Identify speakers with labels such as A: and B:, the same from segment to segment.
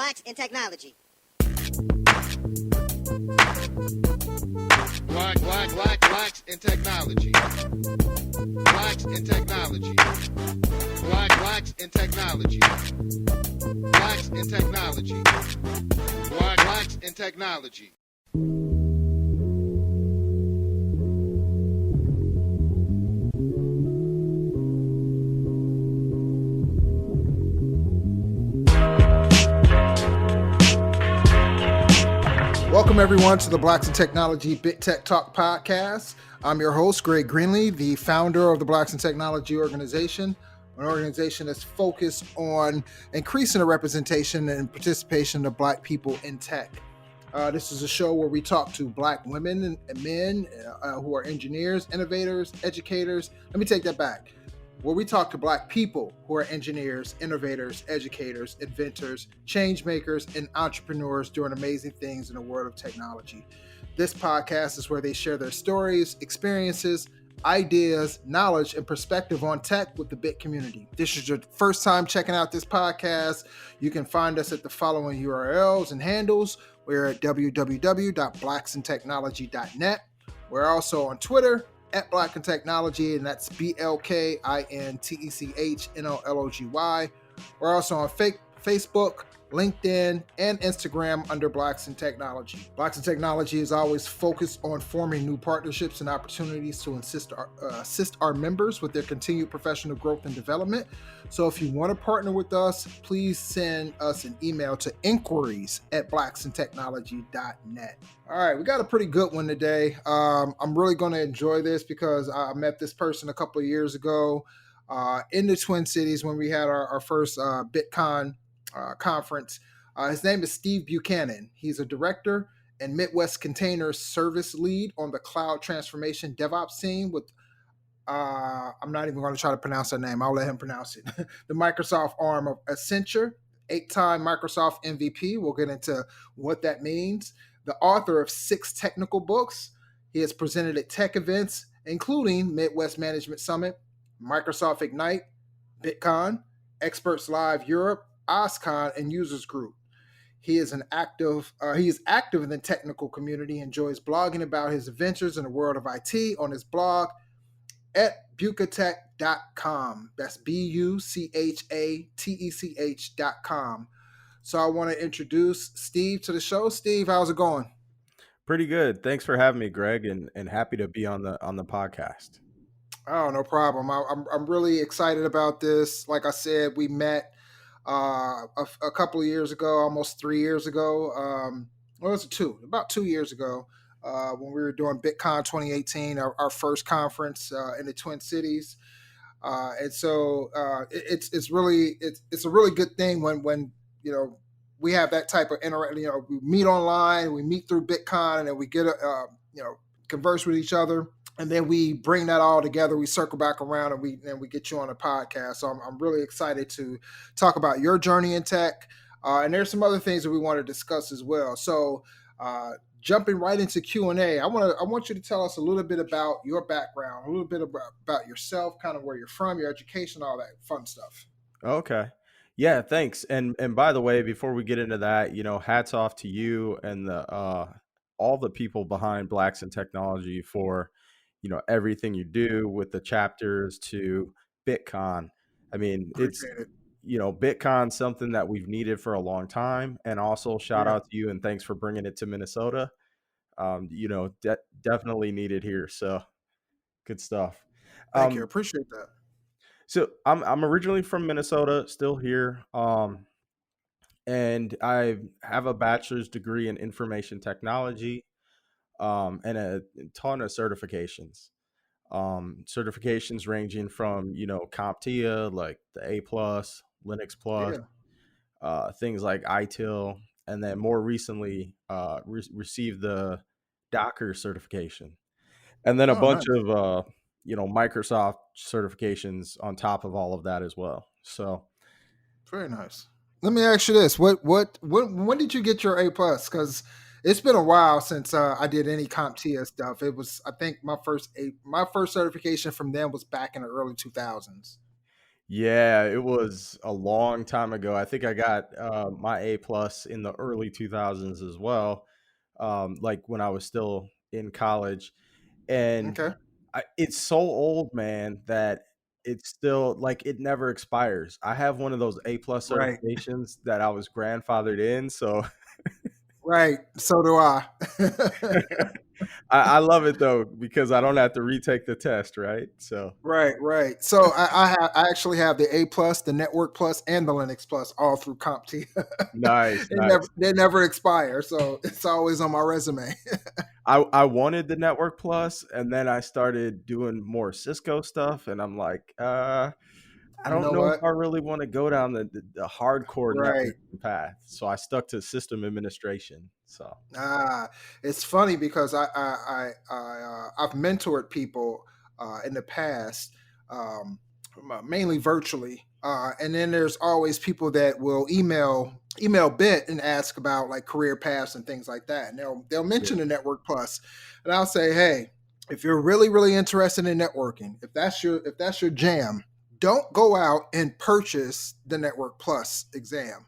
A: Blacks in Technology.
B: Blacks in technology. Blacks in technology. Blacks in technology. Blacks in technology. Blacks in technology.
C: Welcome, everyone, to the Blacks in Technology Bit Tech Talk podcast. I'm your host, Greg Greenlee, the founder of the Blacks in Technology organization, an organization that's focused on increasing the representation and participation of Black people in tech. This is a show where we talk to Black women and men who are engineers, innovators, educators. Let me take that back. Where we talk to Black people who are engineers, innovators, educators, inventors, change makers, and entrepreneurs doing amazing things in the world of technology. This podcast is where they share their stories, experiences, ideas, knowledge, and perspective on tech with the Bit community. If this is your first time checking out this podcast, you can find us at the following URLs and handles. We're at www.blacksintechnology.net. We're also on Twitter at Black in Technology, and that's BLKINTECHNOLOGY. We're also on Facebook, LinkedIn, and Instagram under Blacks in Technology. Blacks in Technology is always focused on forming new partnerships and opportunities to assist our members with their continued professional growth and development. So if you want to partner with us, please send us an email to inquiries@blacksintechnology.net. All right, we got a pretty good one today. I'm really going to enjoy this because I met this person a couple of years ago in the Twin Cities when we had our first BitCon conference. His name is Steve Buchanan. He's a director and Midwest Container Service lead on the cloud transformation DevOps team with, I'm not even going to try to pronounce that name. I'll let him pronounce it. The Microsoft arm of Accenture, 8-time Microsoft MVP. We'll get into what that means. The author of 6 technical books. He has presented at tech events, including Midwest Management Summit, Microsoft Ignite, BitCon, Experts Live Europe, OSCON, and Users Group. He is active in the technical community, enjoys blogging about his adventures in the world of IT on his blog at buchatech.com. That's BUCHATECH.com. So I want to introduce Steve to the show. Steve, how's it going?
D: Pretty good. Thanks for having me, Greg, and happy to be on the podcast.
C: Oh, no problem. I'm really excited about this. Like I said, we met a couple of years ago, almost 3 years ago. Well, it was about 2 years ago when we were doing BitCon 2018, our first conference in the Twin Cities. And so it's a really good thing when we have that type of interaction. We meet online, we meet through BitCon, and then we get converse with each other. And then we bring that all together. We circle back around and we get you on a podcast. So I'm really excited to talk about your journey in tech. And there's some other things that we want to discuss as well. So jumping right into Q&A, I want you to tell us a little bit about your background, a little bit about yourself, kind of where you're from, your education, all that fun stuff.
D: Okay. Yeah, thanks. And by the way, before we get into that, hats off to you and all the people behind Blacks in Technology for everything you do with the chapters to BitCon. I mean, BitCon's something that we've needed for a long time. And also shout out to you and thanks for bringing it to Minnesota. Definitely needed here. So good stuff.
C: Thank you. Appreciate that.
D: So I'm originally from Minnesota, still here. And I have a bachelor's degree in information technology. And a ton of certifications. Certifications ranging from, CompTIA, like the A+, Linux Plus, things like ITIL, and then more recently received the Docker certification. And then a bunch of, Microsoft certifications on top of all of that as well. So
C: very nice. Let me ask you this. When did you get your A+? Because it's been a while since I did any CompTIA stuff. It was, I think, my first certification from them was back in the early 2000s.
D: Yeah, it was a long time ago. I think I got my A plus in the early 2000s as well, like when I was still in college. And
C: Okay.
D: it's so old, man, that it's still like it never expires. I have one of those A plus
C: Right.
D: certifications that I was grandfathered in, so
C: Right. So do I.
D: I love it though because I don't have to retake the test, right? So
C: Right, right. So I actually have the A plus, the Network Plus, and the Linux Plus all through CompTIA.
D: nice, nice.
C: They never expire, so it's always on my resume.
D: I wanted the Network Plus, and then I started doing more Cisco stuff, and I'm like, I
C: You
D: don't
C: know
D: know if
C: what?
D: I really want to go down the hardcore
C: Right.
D: networking path. So I stuck to system administration. So
C: Ah, it's funny because I've mentored people in the past, um, mainly virtually, and then there's always people that will email Bit and ask about like career paths and things like that, and they'll
D: yeah,
C: mention the Network Plus, and I'll say, hey, if you're really interested in networking, if that's your jam, don't go out and purchase the Network Plus exam.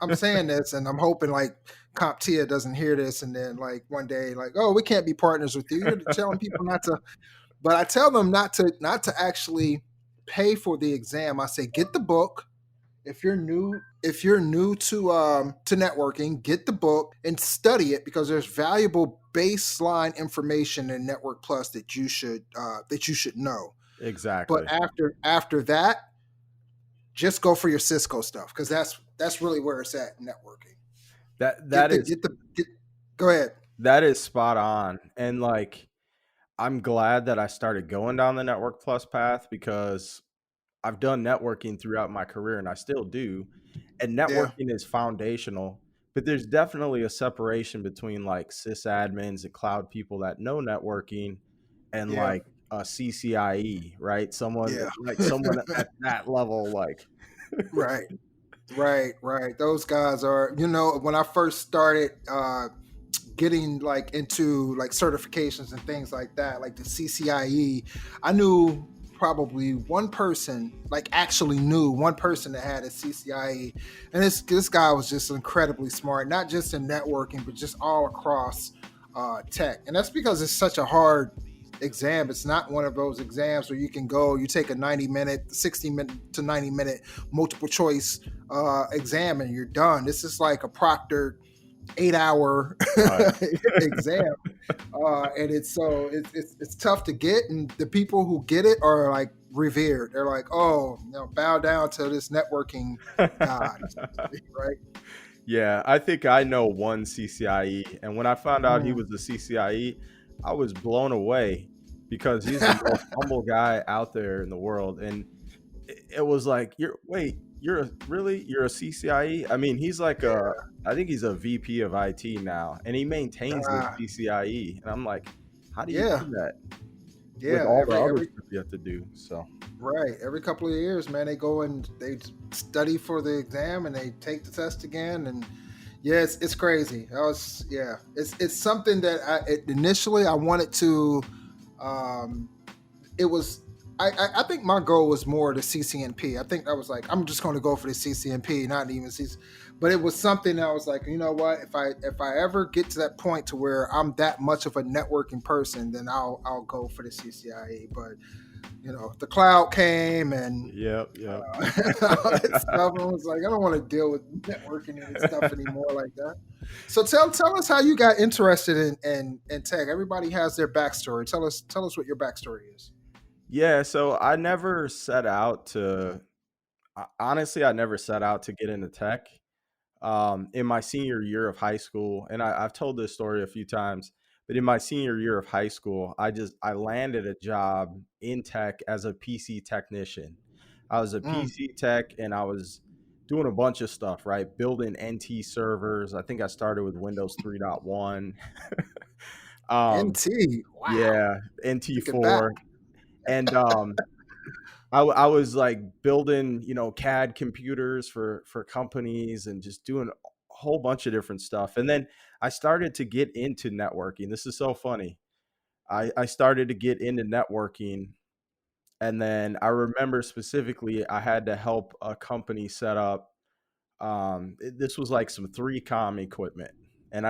C: I'm saying this, and I'm hoping like CompTIA doesn't hear this, and then like one day, like, oh, we can't be partners with you. You're telling people not to, but I tell them not to actually pay for the exam. I say get the book. If you're new to networking, get the book and study it because there's valuable baseline information in Network Plus that you should know. But
D: exactly.
C: after that, just go for your Cisco stuff because that's really where it's at in networking.
D: That
C: Get
D: that
C: the
D: is
C: get the get, Go ahead.
D: that is spot on. And like I'm glad that I started going down the Network Plus path because I've done networking throughout my career and I still do. And
C: Yeah.
D: networking is foundational, but there's definitely a separation between like sysadmins and cloud people that know networking and
C: Yeah.
D: like a CCIE, right?
C: Yeah.
D: Someone at that level, like
C: Right. Right. Those guys are, when I first started getting like into like certifications and things like that, like the CCIE, I knew probably one person, like actually knew one person that had a CCIE, and this guy was just incredibly smart, not just in networking, but just all across tech, and that's because it's such a hard exam. It's not one of those exams where you can go, you take a 90-minute, 60-minute to 90-minute multiple choice exam and you're done. This is like a proctored 8 hour
D: right.
C: exam, and it's tough to get, and the people who get it are like revered. They're like, oh, bow down to this networking god, right?
D: Yeah, I think I know one CCIE, and when I found out he
C: Mm.
D: was a CCIE, I was blown away because he's the most humble guy out there in the world, and it was like, you're a CCIE? I mean, he's like
C: Yeah.
D: I think he's a VP of IT now, and he maintains the
C: uh,
D: CCIE, and I'm like, how do you
C: yeah.
D: do that with
C: Yeah.
D: all the other
C: Every
D: stuff you have to do? So
C: Right. Every couple of years, man, they go and they study for the exam and they take the test again. And yeah, it's crazy. It's something that initially I wanted to. Um, it was. I think my goal was more the CCNP. I think I was like, I'm just going to go for the CCNP, not even CC. But it was something that I was like, you know what? If I ever get to that point to where I'm that much of a networking person, then I'll go for the CCIE. But the cloud came and
D: yep, yep.
C: all that stuff. I was like, I don't want to deal with networking and stuff anymore like that. So tell us how you got interested in tech. Everybody has their backstory. Tell us what your backstory is.
D: Yeah, so I never set out to honestly, I never set out to get into tech. In my senior year of high school, and I've told this story a few times, but in my senior year of high school, I landed a job in tech as a PC technician. I was a
C: Mm,
D: PC tech, and I was doing a bunch of stuff, right? Building NT servers. I think I started with Windows 3.1.
C: NT. Wow.
D: Yeah,
C: Thinking back.
D: NT4, and I was like building, CAD computers for companies and just doing a whole bunch of different stuff. And then I started to get into networking. This is so funny. I started to get into networking And then I remember specifically I had to help a company set up this was like some 3Com equipment. And
C: Mm,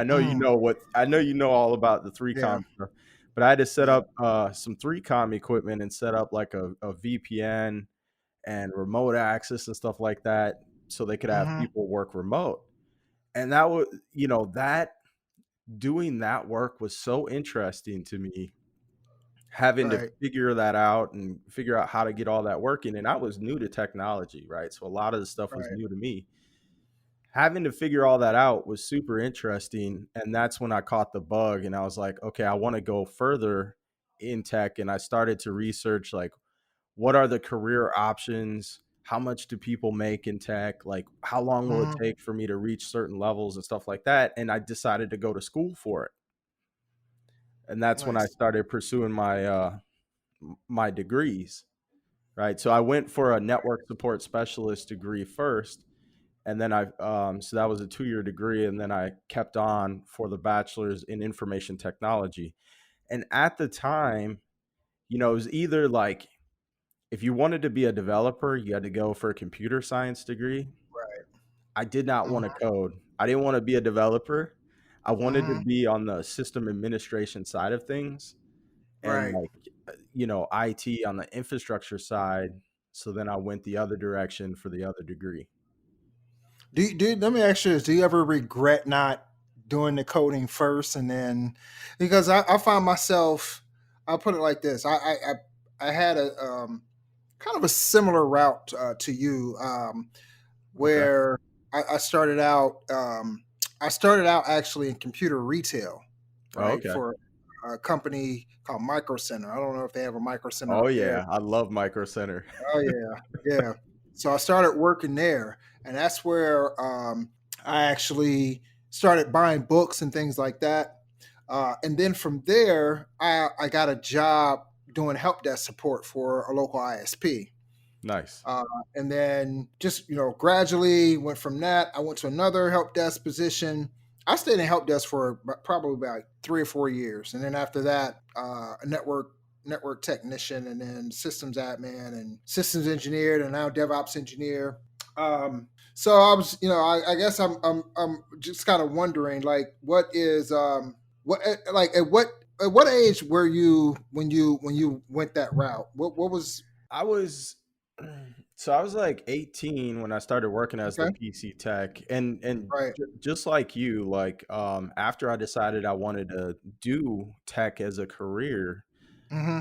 D: I know you know all about the
C: yeah.
D: 3Com stuff, but I had to set
C: Yep.
D: up some 3Com equipment and set up like a VPN and remote access and stuff like that so they could have
C: Hmm.
D: people work remote. And that was, that doing that work was so interesting to me, having to
C: Right.
D: figure that out and figure out how to get all that working. And I was new to technology, right? So a lot of the stuff was
C: Right.
D: new to me. Having to figure all that out was super interesting. And that's when I caught the bug and I was like, okay, I want to go further in tech. And I started to research like, what are the career options? How much do people make in tech? Like, how long will it
C: Hmm.
D: take for me to reach certain levels and stuff like that? And I decided to go to school for it. And that's when I
C: Nice.
D: started pursuing my degrees, right? So I went for a network support specialist degree first, and then so that was a 2-year degree, and then I kept on for the bachelor's in information technology. And at the time, it was either like if you wanted to be a developer, you had to go for a computer science degree.
C: Right.
D: I did not want to
C: Hmm.
D: code. I didn't want to be a developer. I wanted to
C: Hmm.
D: be on the system administration side of things and
C: Right.
D: like IT on the infrastructure side. So then I went the other direction for the other degree.
C: Let me ask you this: do you ever regret not doing the coding first, and then because I find myself, I'll put it like this: I had a kind of a similar route to you,
D: Okay.
C: where I started out. I started out actually in computer retail,
D: Oh,
C: right,
D: okay.
C: for a company called Micro Center. I don't know if they have a Micro Center
D: Oh
C: out there.
D: yeah, I love Micro Center.
C: Oh yeah, yeah. So I started working there, and that's where I actually started buying books and things like that. And then from there, I got a job doing help desk support for a local ISP.
D: Nice.
C: Uh, and then just gradually went from that. I went to another help desk position. I stayed in help desk for probably about 3 or 4 years, and then after that, a network technician, and then systems admin, and systems engineer, and now DevOps engineer. So I was, I guess I'm just kind of wondering, like, what is what like at what age were you when you went that route? What was
D: I was so I was like 18 when I started working as the
C: okay?
D: PC tech, and
C: Right.
D: just like you, like after I decided I wanted to do tech as a career,
C: Hmm.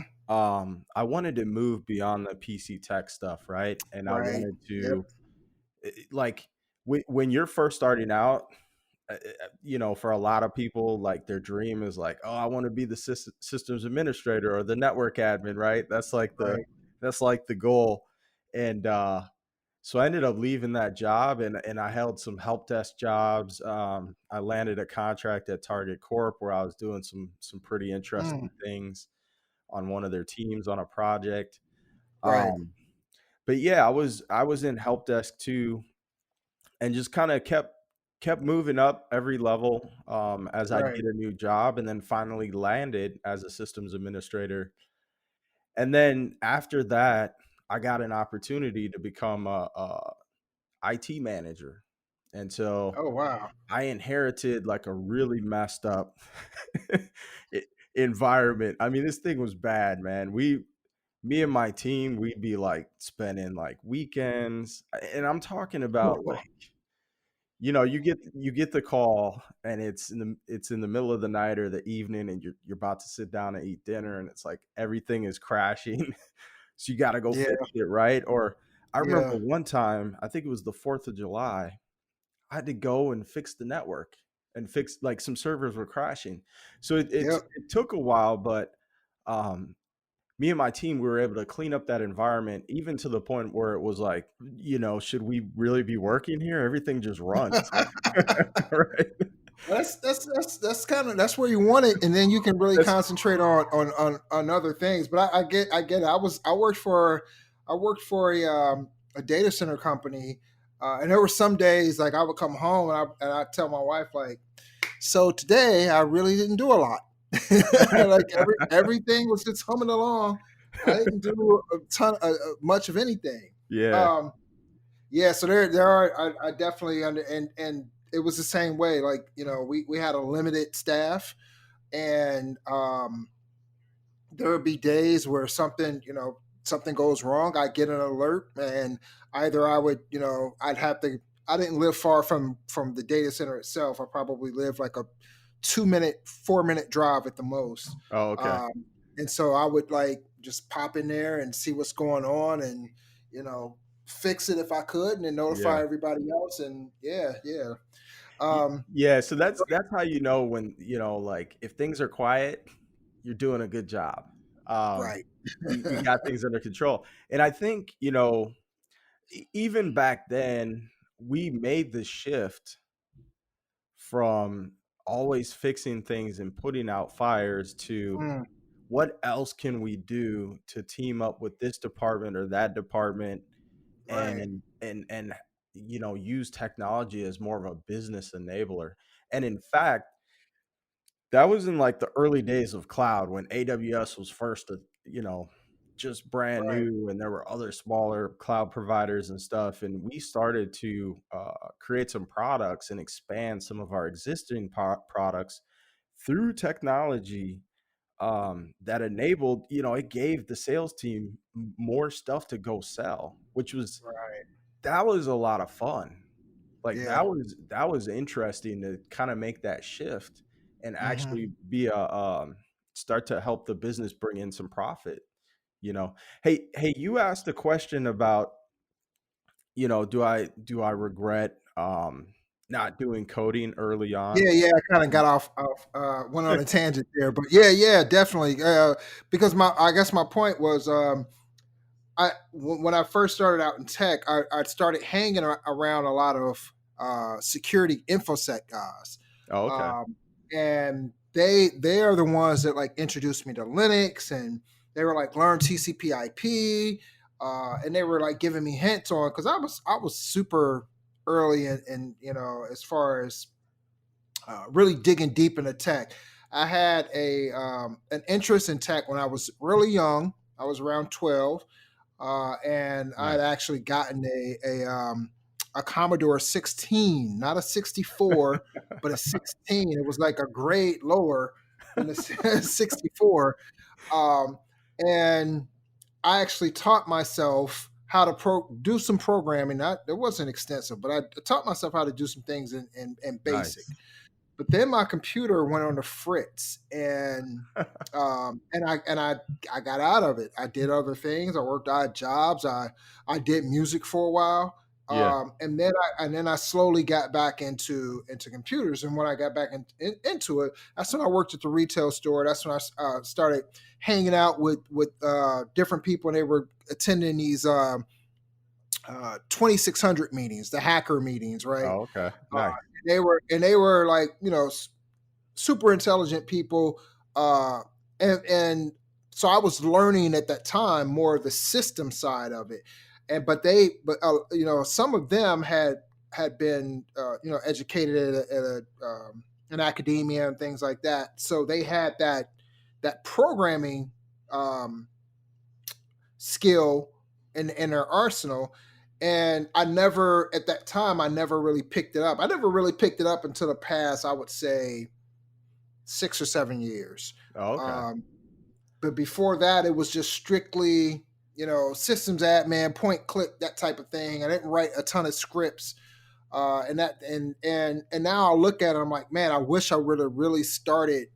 D: I wanted to move beyond the PC tech stuff, right? And I
C: Right.
D: wanted
C: Yep.
D: to like when you're first starting out, for a lot of people, like their dream is like, oh, I want to be the systems administrator or the network admin, right?
C: Right.
D: That's like the goal. And so I ended up leaving that job and I held some help desk jobs. I landed a contract at Target Corp where I was doing some pretty
C: Mm,
D: interesting things on one of their teams on a project.
C: right.
D: Um, but yeah, I was in help desk too, and just kind of kept moving up every level as I'd
C: Right.
D: get a new job, and then finally landed as a systems administrator. And then after that, I got an opportunity to become a IT manager, and so
C: Oh wow.
D: I inherited like a really messed up e- environment. I mean, this thing was bad, man. Me and my team, we'd be like spending like weekends, and I'm talking about
C: Oh,
D: like you get the call and it's in the middle of the night or the evening and you're about to sit down and eat dinner and it's like everything is crashing. So you got to go
C: yeah.
D: fix it, right? Or I remember
C: Yeah.
D: one time, I think it was the 4th of July, I had to go and fix the network and fix like some servers were crashing. So
C: Yep.
D: it took a while, but um me and my team, we were able to clean up that environment even to the point where it was like, should we really be working here? Everything just runs. Right.
C: That's kind of that's where you want it, and then you can really
D: That's
C: concentrate on other things. But I get it. I worked for a data center company, and there were some days like I would come home and I tell my wife like, so today I really didn't do a lot. Like everything was just humming along. I didn't do a ton, much of anything.
D: Yeah.
C: Um, yeah, so there are. I definitely and it was the same way. Like we had a limited staff, and there would be days where something goes wrong. I get an alert, and either I would I'd have to. I didn't live far from the data center itself. I probably lived like a 2 minute, 4 minute drive at the most.
D: Oh, okay.
C: Um, and so I would like just pop in there and see what's going on, and you know fix it if I could, and then
D: Yeah.
C: notify everybody else. And yeah, yeah.
D: Y-
C: Um,
D: Yeah, so that's how you know when, like if things are quiet, you're doing a good job.
C: right,
D: You got things under control. And I think, even back then, we made the shift from always fixing things and putting out fires to
C: Mm,
D: what else can we do to team up with this department or that department
C: right,
D: and use technology as more of a business enabler. And in fact, that was in like the early days of cloud when AWS was first, just brand
C: right,
D: new, and there were other smaller cloud providers and stuff. And we started to create some products and expand some of our existing products through technology that enabled, it gave the sales team more stuff to go sell, which was
C: right.
D: that was a lot of fun. Like
C: Yeah.
D: that was interesting to kind of make that shift and
C: Hmm.
D: actually be start to help the business bring in some profit. Hey, you asked a question about, do I regret not doing coding early on?
C: Yeah, yeah, I kind of got went on a tangent there, but yeah, yeah, definitely. Because I guess my point was, when I first started out in tech, I started hanging around a lot of security infosec guys,
D: Oh, okay.
C: um, and they are the ones that like introduced me to Linux, and they were like learn TCP/IP, and they were like giving me hints on because I was super early in as far as really digging deep into tech. I had an interest in tech when I was really young. I was around 12, and I had
D: Nice.
C: actually gotten a Commodore 16, not a 64, but a 16. It was like a grade lower than the 64, um, and I actually taught myself how to do some programming. Not it wasn't extensive, but I taught myself how to do some things in basic.
D: Nice.
C: But then my computer went on the fritz, and I got out of it. I did other things. I worked odd jobs. I did music for a while,
D: Yeah.
C: and then I slowly got back into computers. And when I got back into it, that's when I worked at the retail store. That's when I started hanging out with different people, and they were attending these 2600 meetings, the hacker meetings, right?
D: Oh, okay.
C: Uh,
D: Nice.
C: they were like super intelligent people, and so I was learning at that time more of the system side of it, and but some of them had been educated at in academia and things like that, so they had that programming um, skill in their arsenal. And I never, at that time, I never really picked it up. I never really picked it up until the past, I would say, 6 or 7 years.
D: Oh, okay.
C: Um, but before that, it was just strictly, systems admin, point click, that type of thing. I didn't write a ton of scripts. And now I look at it, I'm like, man, I wish I would have really started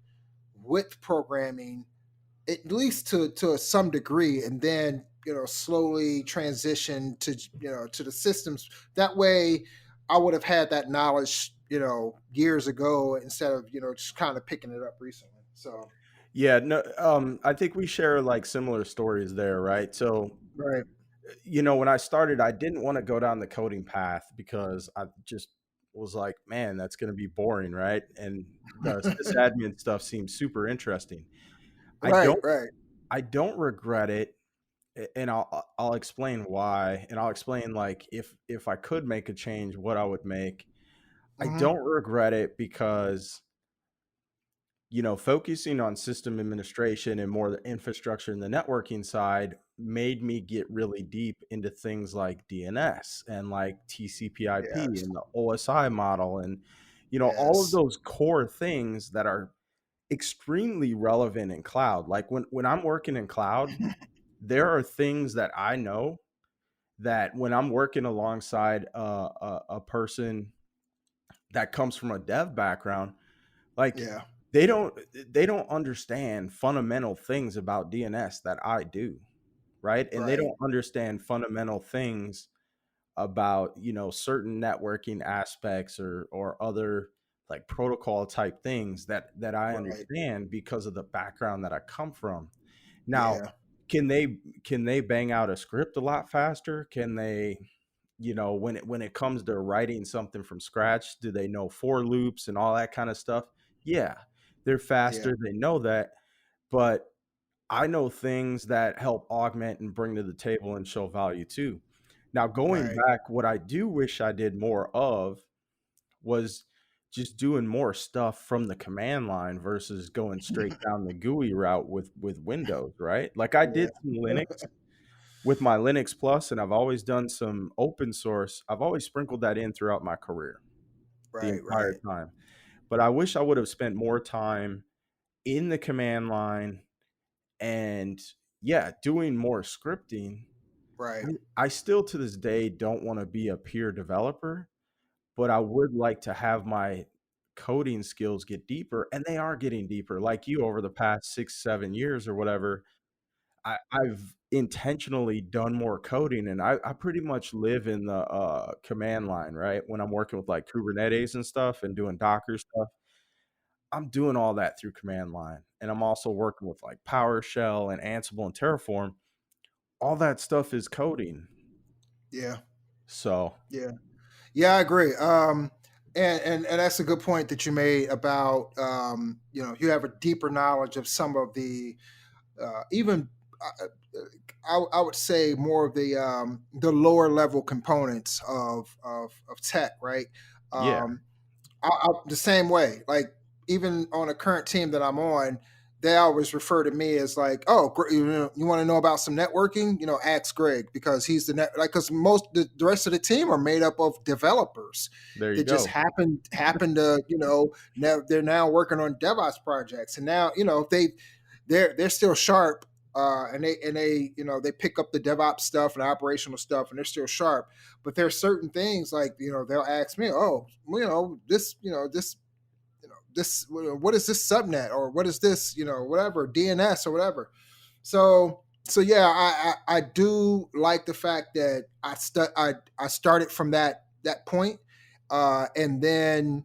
C: with programming at least to some degree, and then slowly transition to the systems. That way I would have had that knowledge years ago, instead of just kind of picking it up recently. So
D: Yeah, no, I think we share like similar stories there, right? So,
C: right.
D: when I started, I didn't want to go down the coding path because I just was like, man, that's going to be boring, right? And the sysadmin stuff seems super interesting. I
C: Right,
D: don't,
C: right.
D: I don't regret it, and I'll explain why, and I'll explain like if I could make a change, what I would make. I
C: Hmm.
D: don't regret it because focusing on system administration and more the infrastructure and the networking side made me get really deep into things like DNS and like TCP/IP
C: Yes.
D: and the OSI model and all of
C: Yes.
D: those core things that are extremely relevant in cloud. Like when I'm working in cloud, there are things that I know that when I'm working alongside a person that comes from a dev background, like
C: Yeah.
D: they don't they don't understand fundamental things about DNS that I do, right? And they
C: Right.
D: don't understand fundamental things about, certain networking aspects or other like protocol type things that I
C: Right.
D: understand because of the background that I come from. Now,
C: Yeah.
D: can they bang out a script a lot faster? Can they, when it comes to writing something from scratch, do they know for loops and all that kind of stuff? Yeah, they're
C: Yeah.
D: faster. They know that, but I know things that help augment and bring to the table and show value too. Now, going
C: Right.
D: back, what I do wish I did more of was just doing more stuff from the command line versus going straight down the GUI route with Windows, right? Like I
C: Yeah.
D: did some Linux with my Linux Plus, and I've always done some open source. I've always sprinkled that in throughout my career, the
C: Right.
D: entire
C: Right.
D: time. But I wish I would have spent more time in the command line and yeah, doing more scripting.
C: Right.
D: I still to this day don't want to be a pure developer, but I would like to have my coding skills get deeper, and they are getting deeper. Like you, over the past 6, 7 years or whatever, I've intentionally done more coding, and I pretty much live in the command line, right? When I'm working with like Kubernetes and stuff and doing Docker stuff, I'm doing all that through command line. And I'm also working with like PowerShell and Ansible and Terraform. All that stuff is coding.
C: Yeah.
D: So,
C: Yeah. Yeah, I agree. And that's a good point that you made about you have a deeper knowledge of some of the even I would say more of the lower level components of tech, right?
D: yeah,
C: Um, the same way. Like even on a current team that I'm on, they always refer to me as like, oh, you want to know about some networking? Ask Greg because he's the net. Like, because the rest of the team are made up of developers
D: there you
C: that just
D: go.
C: happen to now they're now working on DevOps projects, and now they're still sharp. And they they pick up the DevOps stuff and operational stuff, and they're still sharp. But there's certain things like they'll ask me, oh, this what is this subnet, or what is this whatever DNS or whatever. So yeah, I do like the fact that I started from that point, and then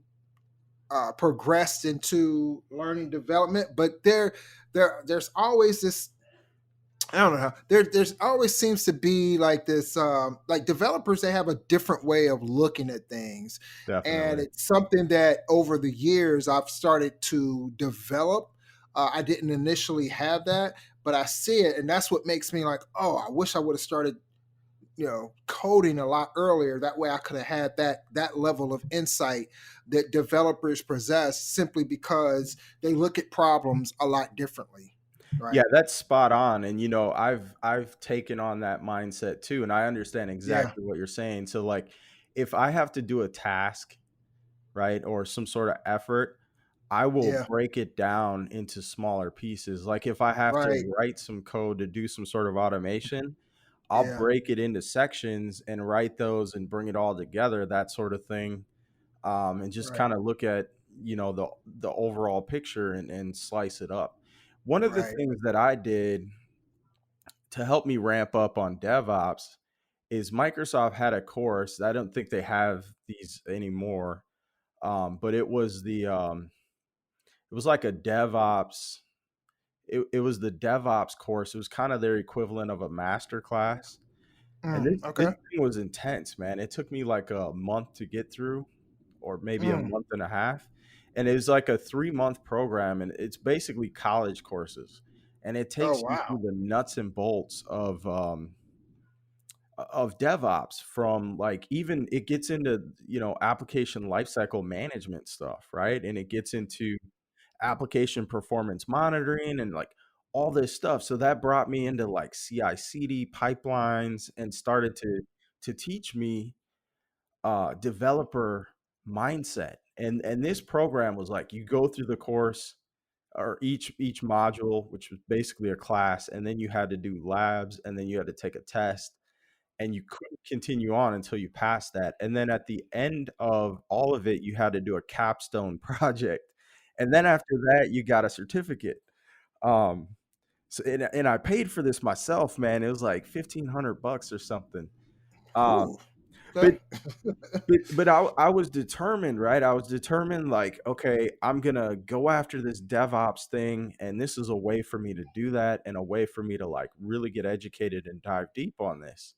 C: progressed into learning development. But there's always this, I don't know how there's always seems to be like this like developers, they have a different way of looking at things, and
D: Definitely.
C: it's something that over the years I've started to develop. I didn't initially have that, but I see it, and that's what makes me like, oh, I wish I would have started coding a lot earlier. That way I could have had that level of insight that developers possess, simply because they look at problems a lot differently,
D: Yeah,
C: right?
D: that's spot on. And I've taken on that mindset too, and I understand
C: Yeah.
D: exactly what you're saying. So like if I have to do a task, right, or some sort of effort, I will
C: Yeah.
D: break it down into smaller pieces. Like if I have to
C: Right.
D: write some code to do some sort of automation, I'll
C: Yeah.
D: break it into sections and write those and bring it all together, that sort of thing. And just
C: Right.
D: kind of look at the overall picture and slice it up. One of the
C: Right.
D: things that I did to help me ramp up on DevOps is Microsoft had a course. I don't think they have these anymore, but it was like a DevOps. It was the DevOps course. It was kind of their equivalent of a master class. And this
C: Okay.
D: thing was intense, man. It took me like a month to get through, or maybe a
C: Mm.
D: month and a half. And it was like a 3 month program, and it's basically college courses. And it
C: Oh
D: takes you
C: wow.
D: through the nuts and bolts of DevOps, from like, even it gets into application lifecycle management stuff, right? And it gets into application performance monitoring and like all this stuff. So that brought me into like CI/CD pipelines and started to teach me developer mindset. And this program was like you go through the course or each module, which was basically a class, and then you had to do labs, and then you had to take a test, and you couldn't continue on until you passed that. And then at the end of all of it, you had to do a capstone project, and then after that, you got a certificate. Um, so and I paid for this myself, man. It was like $1,500 or something. Um,
C: Ooh,
D: but
C: okay.
D: but I was determined, right? I was determined, like, okay, I'm gonna go after this DevOps thing, and this is a way for me to do that, and a way for me to like really get educated and dive deep on this.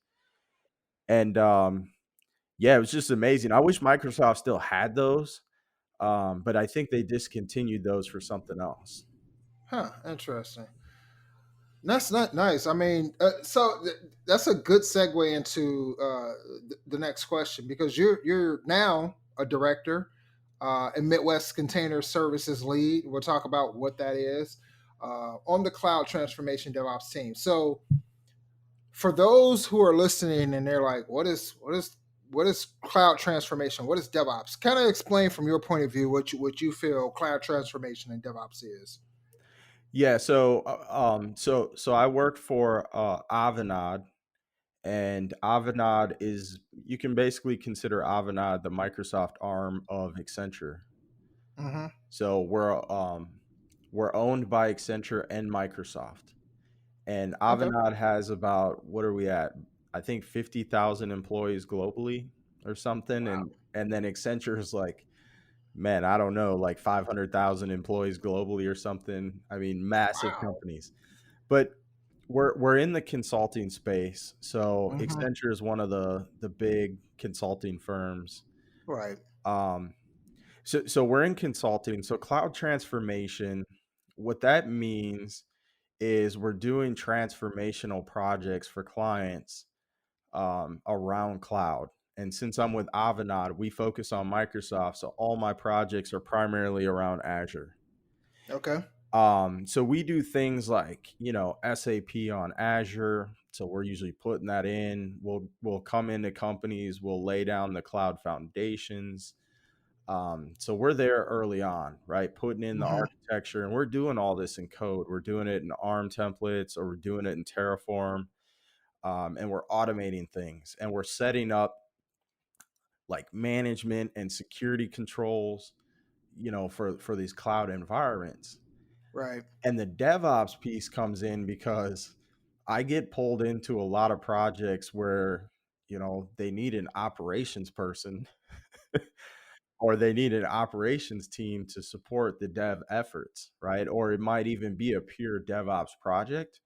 D: And yeah, it was just amazing. I wish Microsoft still had those, but I think they discontinued those for something else.
C: Huh, interesting. That's not nice. I mean, that's a good segue into the next question, because you're now a director and Midwest Container Services lead. We'll talk about what that is on the cloud transformation DevOps team. So, for those who are listening and they're like, what is cloud transformation? What is DevOps? Kind of explain from your point of view what you feel cloud transformation and DevOps is.
D: Yeah, so I worked for Avanade, and Avanade is, you can basically consider Avanade the Microsoft arm of Accenture.
C: Mm-hmm.
D: So we're owned by Accenture and Microsoft. And
C: Okay.
D: Avanade has about, what are we at? I think 50,000 employees globally or something.
C: Wow.
D: And then Accenture is like, man, I don't know, like 500,000 employees globally or something. I mean, massive
C: Wow.
D: companies. But we're in the consulting space. So
C: Mm-hmm.
D: Accenture is one of the big consulting firms.
C: Right.
D: Um, so we're in consulting. So cloud transformation, what that means is we're doing transformational projects for clients around cloud. And since I'm with Avanade, we focus on Microsoft. So all my projects are primarily around Azure.
C: Okay.
D: So we do things like, SAP on Azure. So we're usually putting that in. We'll come into companies, we'll lay down the cloud foundations. So we're there early on, right? Putting in the
C: Mm-hmm.
D: architecture, and we're doing all this in code. We're doing it in ARM templates, or we're doing it in Terraform, and we're automating things, and we're setting up like management and security controls, for these cloud environments.
C: Right.
D: And the DevOps piece comes in because I get pulled into a lot of projects where, they need an operations person or they need an operations team to support the dev efforts, right? Or it might even be a pure DevOps project.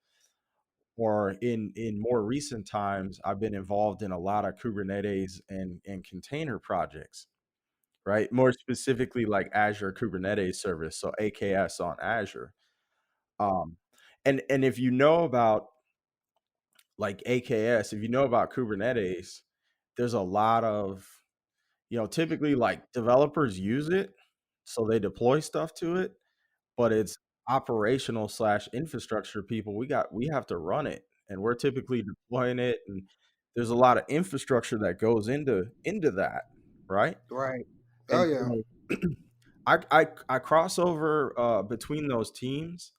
D: Or in more recent times, I've been involved in a lot of Kubernetes and container projects, right? More specifically, like Azure Kubernetes Service, so AKS on Azure. Um, and if you know about like AKS, if you know about Kubernetes, there's a lot of, typically like developers use it, so they deploy stuff to it, but it's operational slash infrastructure people. We have to run it, and we're typically deploying it, and there's a lot of infrastructure that goes into that, right?
C: Right. Oh
D: And
C: yeah.
D: so I cross over between those teams,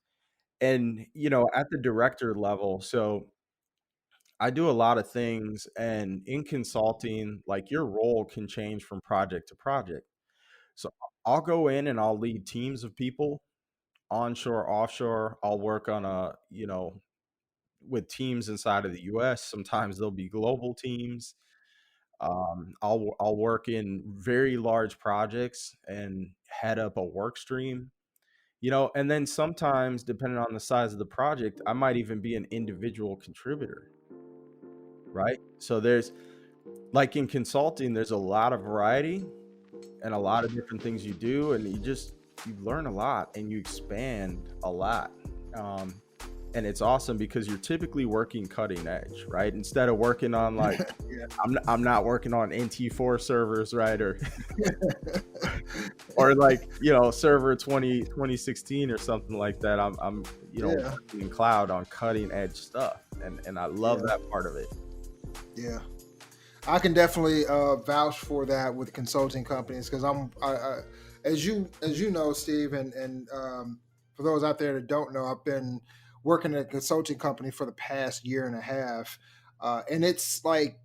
D: and at the director level. So I do a lot of things, and in consulting, like your role can change from project to project. So I'll go in and I'll lead teams of people, onshore, offshore. I'll work on with teams inside of the US. Sometimes there'll be global teams. I'll work in very large projects and head up a work stream. And then sometimes, depending on the size of the project, I might even be an individual contributor, right? So there's, like in consulting, there's a lot of variety and a lot of different things you do, and you learn a lot and you expand a lot. Um, and it's awesome because you're typically working cutting edge, right? Instead of working on like
C: Yeah.
D: I'm not working on NT4 servers, right? Or like, server 2016 or something like that. I'm
C: Yeah.
D: working in cloud on cutting edge stuff, and I love
C: Yeah.
D: that part of it.
C: Yeah. I can definitely vouch for that with consulting companies because as you know, Steve, and for those out there that don't know, I've been working at a consulting company for the past year and a half, and it's like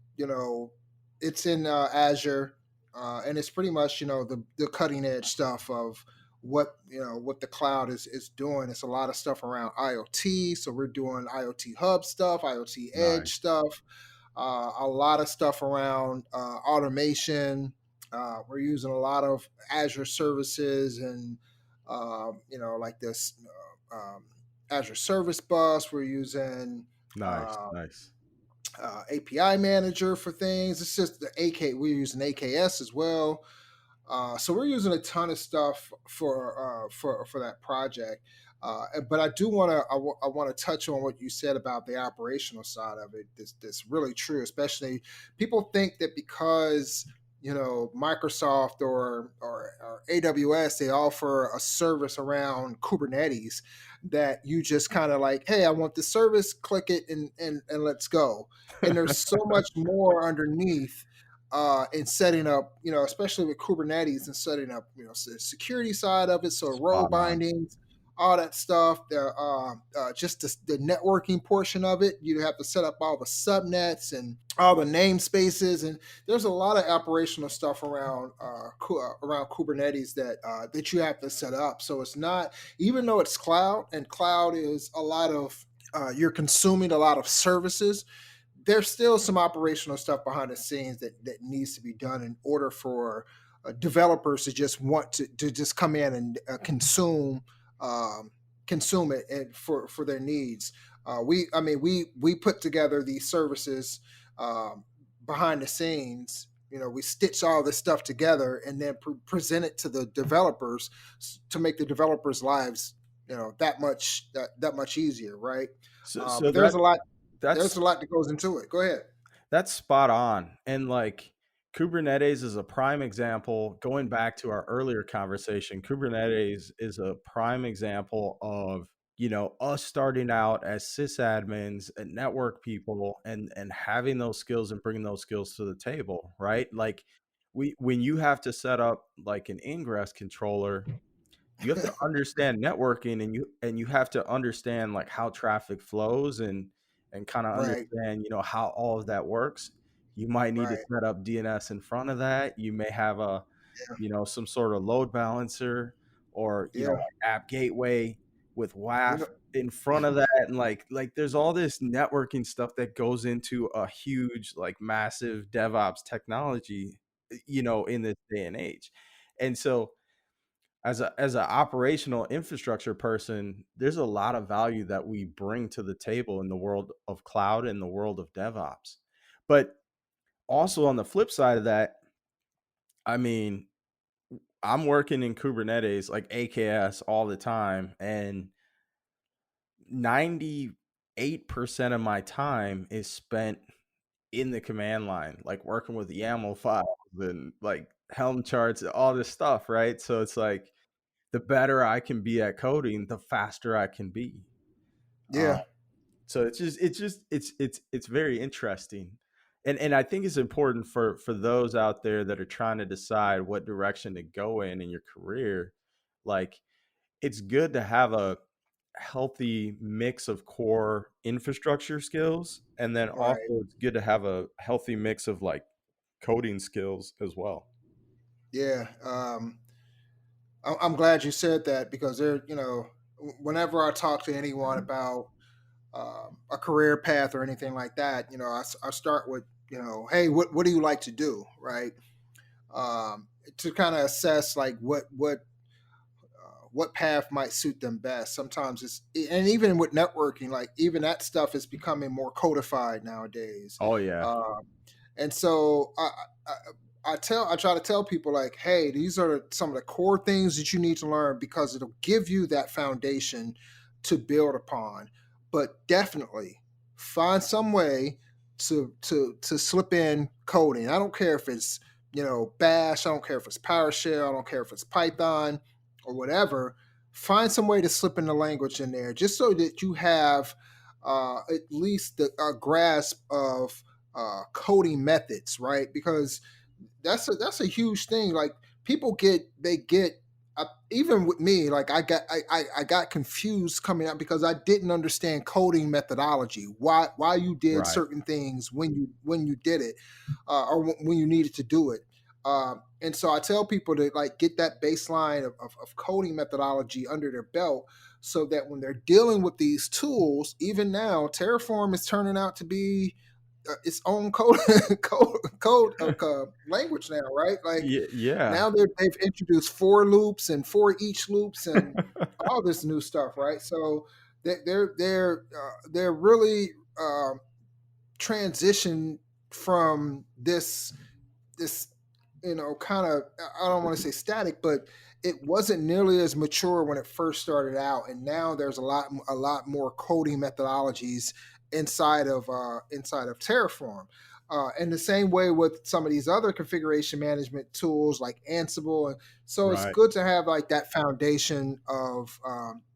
C: it's in Azure, and it's pretty much the cutting edge stuff of what the cloud is doing. It's a lot of stuff around IoT, so we're doing IoT hub stuff, IoT edge
D: Nice.
C: stuff, a lot of stuff around automation. We're using a lot of Azure services and like this Azure Service Bus. We're using
D: Nice.
C: uh,
D: Nice.
C: API Manager for things. It's just the AK. We're using AKS as well. So we're using a ton of stuff for that project. But I do want to I want to touch on what you said about the operational side of it. That's really true. Especially people think that because Microsoft or AWS they offer a service around Kubernetes that you just kind of like, hey, I want the service, click it, and let's go. And there's so much more underneath in setting up, especially with Kubernetes and setting up, the security side of it. So role
D: Spot on.
C: bindings, all that stuff. Just the networking portion of it. You have to set up all the subnets and all the namespaces, and there's a lot of operational stuff around around Kubernetes that you have to set up. So it's not, even though it's cloud, and cloud is a lot of you're consuming a lot of services, there's still some operational stuff behind the scenes that needs to be done in order for developers to just want to just come in and um, consume it and for their needs. We put together these services um, behind the scenes. We stitch all this stuff together and then present it to the developers to make the developers' lives that much easier, right?
D: So
C: But there's a lot
D: that's
C: there's a lot that goes into it. Go ahead.
D: That's spot on. And like Kubernetes is a prime example. Going back to our earlier conversation, Kubernetes is a prime example of, us starting out as sysadmins and network people and having those skills and bringing those skills to the table, right? Like when you have to set up like an ingress controller, you have to understand networking, and you have to understand like how traffic flows and kind of
C: Right,
D: understand how all of that works. You might need to
C: right.
D: set up DNS in front of that. You may have a some sort of load balancer, or
C: Yeah,
D: like app gateway with
C: you
D: WAF
C: know,
D: in front of that, and like there's all this networking stuff that goes into a huge, like, massive DevOps technology, in this day and age. And so as a operational infrastructure person, there's a lot of value that we bring to the table in the world of cloud and the world of DevOps. But also on the flip side of that, I mean, I'm working in Kubernetes, like AKS, all the time, and 98% of my time is spent in the command line, like working with YAML files and like Helm charts, all this stuff, right? So it's like, the better I can be at coding, the faster I can be. Uh,
C: yeah,
D: so it's very interesting, and I think it's important for those out there that are trying to decide what direction to go in your career. Like, it's good to have a healthy mix of core infrastructure skills, and then also
C: right.
D: it's good to have a healthy mix of like coding skills as well.
C: Yeah. I'm glad you said that because whenever I talk to anyone about a career path or anything like that, I start with, hey, what do you like to do, right? To kind of assess like what path might suit them best. Sometimes and even with networking, like even that stuff is becoming more codified nowadays.
D: Oh yeah.
C: Um, and so I try to tell people like, hey, these are some of the core things that you need to learn because it'll give you that foundation to build upon. but definitely find some way to slip in coding. I don't care if it's Bash. I don't care if it's PowerShell. I don't care if it's Python or whatever. Find some way to slip in the language in there, just so that you have at least a grasp of coding methods, right? Because that's a huge thing. Like people get even with me, like I got confused coming out because I didn't understand coding methodology. Why you did
D: Right.
C: certain things when you did it, or when you needed to do it. And so I tell people to like get that baseline of coding methodology under their belt, so that when they're dealing with these tools, even now, Terraform is turning out to be its own code code language now, right? Like
D: Yeah.
C: now they've introduced for loops and for each loops and all this new stuff, right? So they're really transition from this kind of, I don't want to say static, but it wasn't nearly as mature when it first started out, and now there's a lot more coding methodologies inside of Terraform. And the same way with some of these other configuration management tools like Ansible. And so it's
D: Right.
C: good to have like that foundation of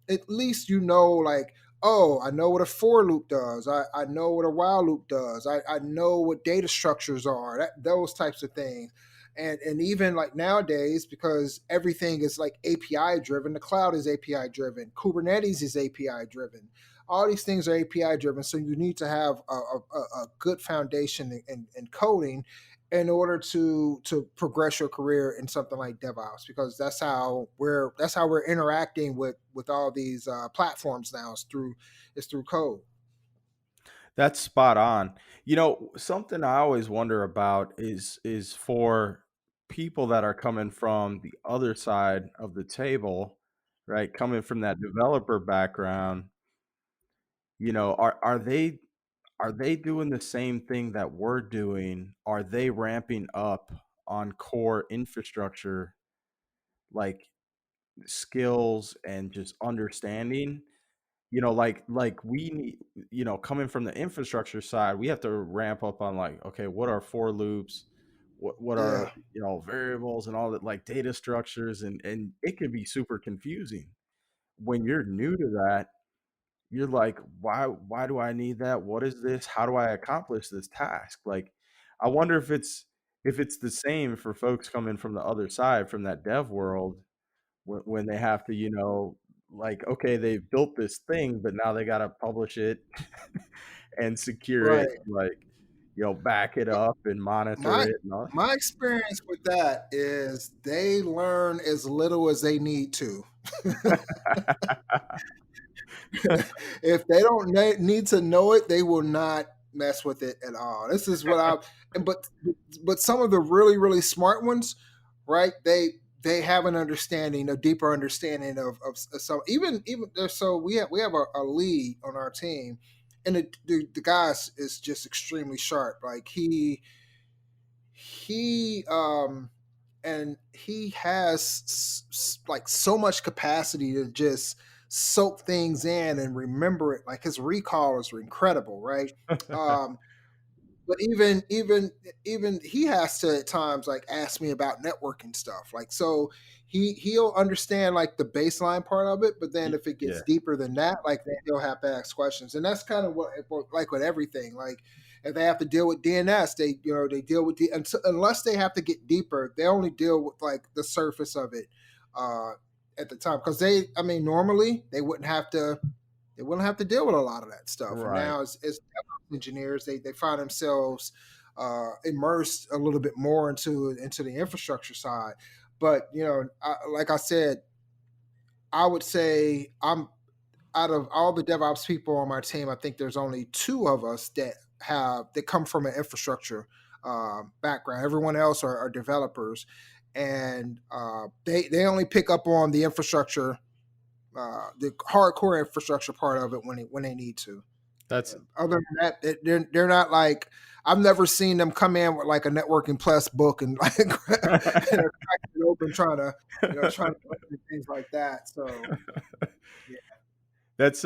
C: at least like, oh, I know what a for loop does. I know what a while loop does. I know what data structures are, those types of things. And even like nowadays, because everything is like API driven, the cloud is API driven, Kubernetes is API driven, all these things are API driven. So you need to have a good foundation in coding in order to progress your career in something like DevOps, because that's how we're interacting with all these platforms now. It's through code.
D: That's spot on. Something I always wonder about is for people that are coming from the other side of the table, right? Coming from that developer background, are they doing the same thing that we're doing? Are they ramping up on core infrastructure like skills and just understanding? Like we need, coming from the infrastructure side, we have to ramp up on like, okay, what are for loops, what
C: Yeah,
D: are variables and all that, like data structures, and it can be super confusing when you're new to that. You're like, why do I need that? What is this? How do I accomplish this task? Like, I wonder if it's the same for folks coming from the other side, from that dev world, when they have to, like, okay, they've built this thing, but now they got to publish it and secure it,
C: right.
D: like, back it up and monitor
C: my
D: it and all.
C: my experience with that is they learn as little as they need to. If they don't need to know it, they will not mess with it at all. This is what I. But some of the really really smart ones, right? They have an understanding, a deeper understanding of some, even so we have a lead on our team, and the guy is just extremely sharp. Like he and he has like so much capacity to just soak things in and remember it. Like his recall is incredible, right? um but even he has to at times like ask me about networking stuff, like, so he'll understand like the baseline part of it, but then if it
D: Yeah.
C: gets deeper than that, like then he'll have to ask questions. And that's kind of what, like with everything, like if they have to deal with DNS, they deal with unless they have to get deeper, they only deal with like the surface of it uh at the time, because normally they wouldn't have to deal with a lot of that stuff. And
D: Right.
C: now, as DevOps engineers, they find themselves immersed a little bit more into the infrastructure side. But like I said, I would say I'm out of all the DevOps people on my team, I think there's only two of us that come from an infrastructure background. Everyone else are developers, and they only pick up on the hardcore infrastructure part of it when they need to.
D: That's
C: Other than that, they're not like, I've never seen them come in with like a networking plus book and like and they're cracking it open trying to open things like that. So yeah.
D: That's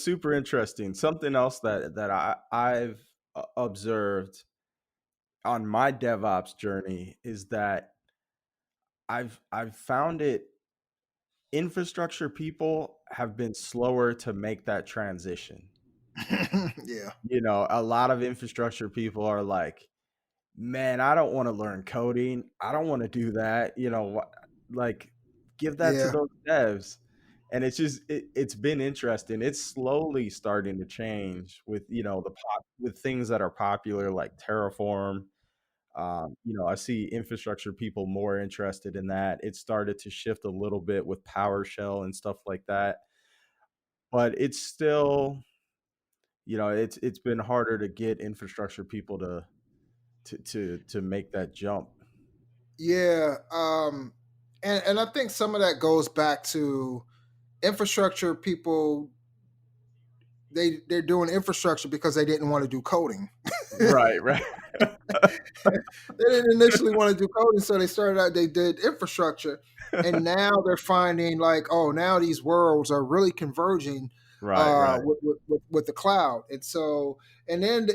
D: super interesting. Something else that I've observed on my DevOps journey is that I've found it infrastructure people have been slower to make that transition.
C: Yeah,
D: A lot of infrastructure people are like, "Man, I don't wanna learn coding. I don't wanna do that." Like, give that to
C: yeah,
D: those devs. And it's been interesting. It's slowly starting to change with, with things that are popular like Terraform. I see infrastructure people more interested in that. It started to shift a little bit with PowerShell and stuff like that, but it's still, it's been harder to get infrastructure people to make that jump.
C: yeah. And I think some of that goes back to infrastructure people. They're doing infrastructure because they didn't want to do coding.
D: Right, right.
C: They didn't initially want to do coding, so they started out. They did infrastructure, and now they're finding like, oh, now these worlds are really converging
D: Right, right,
C: with the cloud, and so and then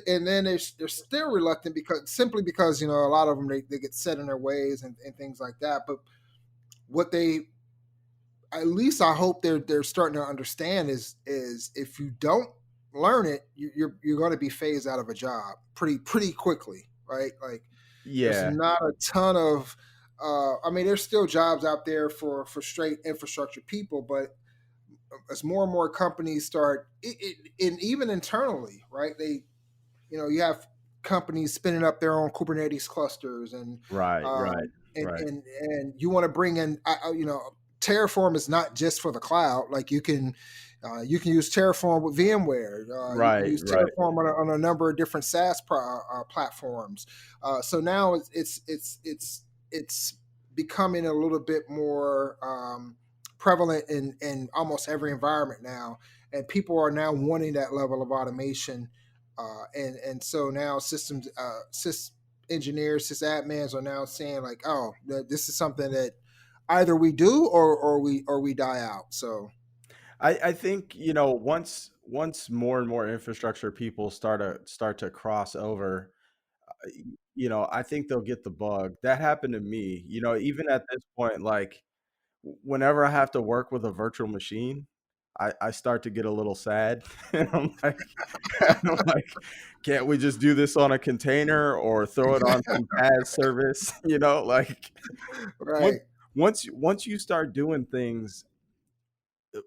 C: they're still reluctant because simply because a lot of them they get set in their ways and things like that. But what they at least I hope they're starting to understand is if you don't learn it, you're going to be phased out of a job pretty quickly, right? Like there's
D: yeah,
C: not a ton of I mean, there's still jobs out there for straight infrastructure people, but as more and more companies start, and even internally, right? You have companies spinning up their own Kubernetes clusters, and
D: right, right,
C: um, and
D: right,
C: and and you want to bring in, Terraform is not just for the cloud. Like you can use Terraform with VMware. You can
D: right,
C: use
D: right,
C: Terraform on a number of different SaaS platforms. So now it's becoming a little bit more prevalent in almost every environment now, and people are now wanting that level of automation. And so now sys engineers, sysadmins are now saying like, oh, this is something that either we do or we die out. So
D: I think, once more and more infrastructure people start to cross over, I think they'll get the bug. That happened to me. Even at this point, like, whenever I have to work with a virtual machine, I start to get a little sad. And I'm like, can't we just do this on a container or throw it on some PaaS service? Like, once
C: right,
D: once you start doing things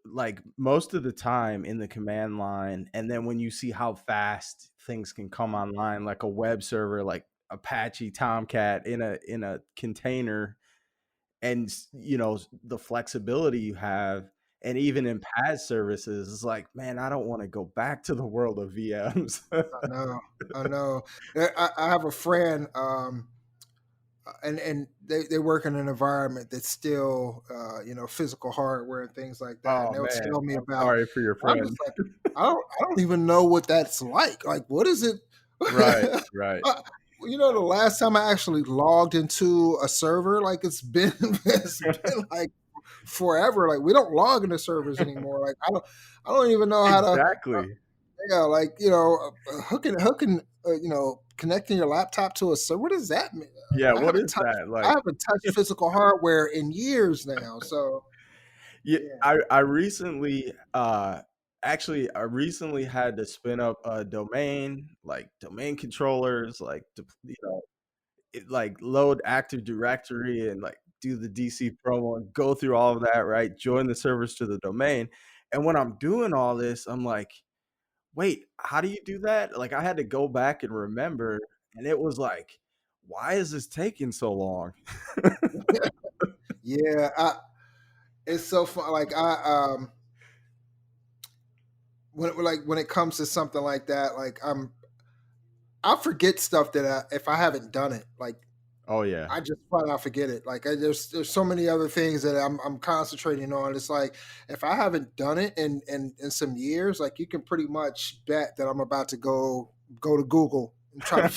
D: like most of the time in the command line, and then when you see how fast things can come online, like a web server like Apache Tomcat in a container, and the flexibility you have, and even in PaaS services, it's like, man, I don't want to go back to the world of VMs.
C: I know, I know. I have a friend, and they work in an environment that's still physical hardware and things like that, and
D: Oh
C: they'll
D: man,
C: tell me
D: I'm
C: about.
D: sorry for your
C: I'm
D: friend.
C: just like, I don't even know what that's like what is it?
D: Right, right.
C: Uh, the last time I actually logged into a server, like it's been like forever. Like we don't log into servers anymore. Like I don't even know how to.
D: Exactly.
C: Yeah, like hooking, connecting your laptop to a server. What does that mean?
D: Yeah,
C: I
D: what
C: haven't
D: is
C: touched.
D: that
C: I
D: like?
C: haven't touched physical hardware in years now. So
D: Yeah,
C: yeah,
D: I recently had to spin up a domain, like domain controllers, like like load Active Directory and like do the DC promo and go through all of that, right? Join the servers to the domain. And when I'm doing all this, I'm like, wait, how do you do that? Like I had to go back and remember, and it was like, why is this taking so long?
C: yeah. It's so fun. Like when it comes to something like that, like I forget stuff that if I haven't done it, like
D: Oh yeah.
C: I just flat out forget it. Like there's so many other things that I'm concentrating on. It's like if I haven't done it in some years, like you can pretty much bet that I'm about to go to Google and try to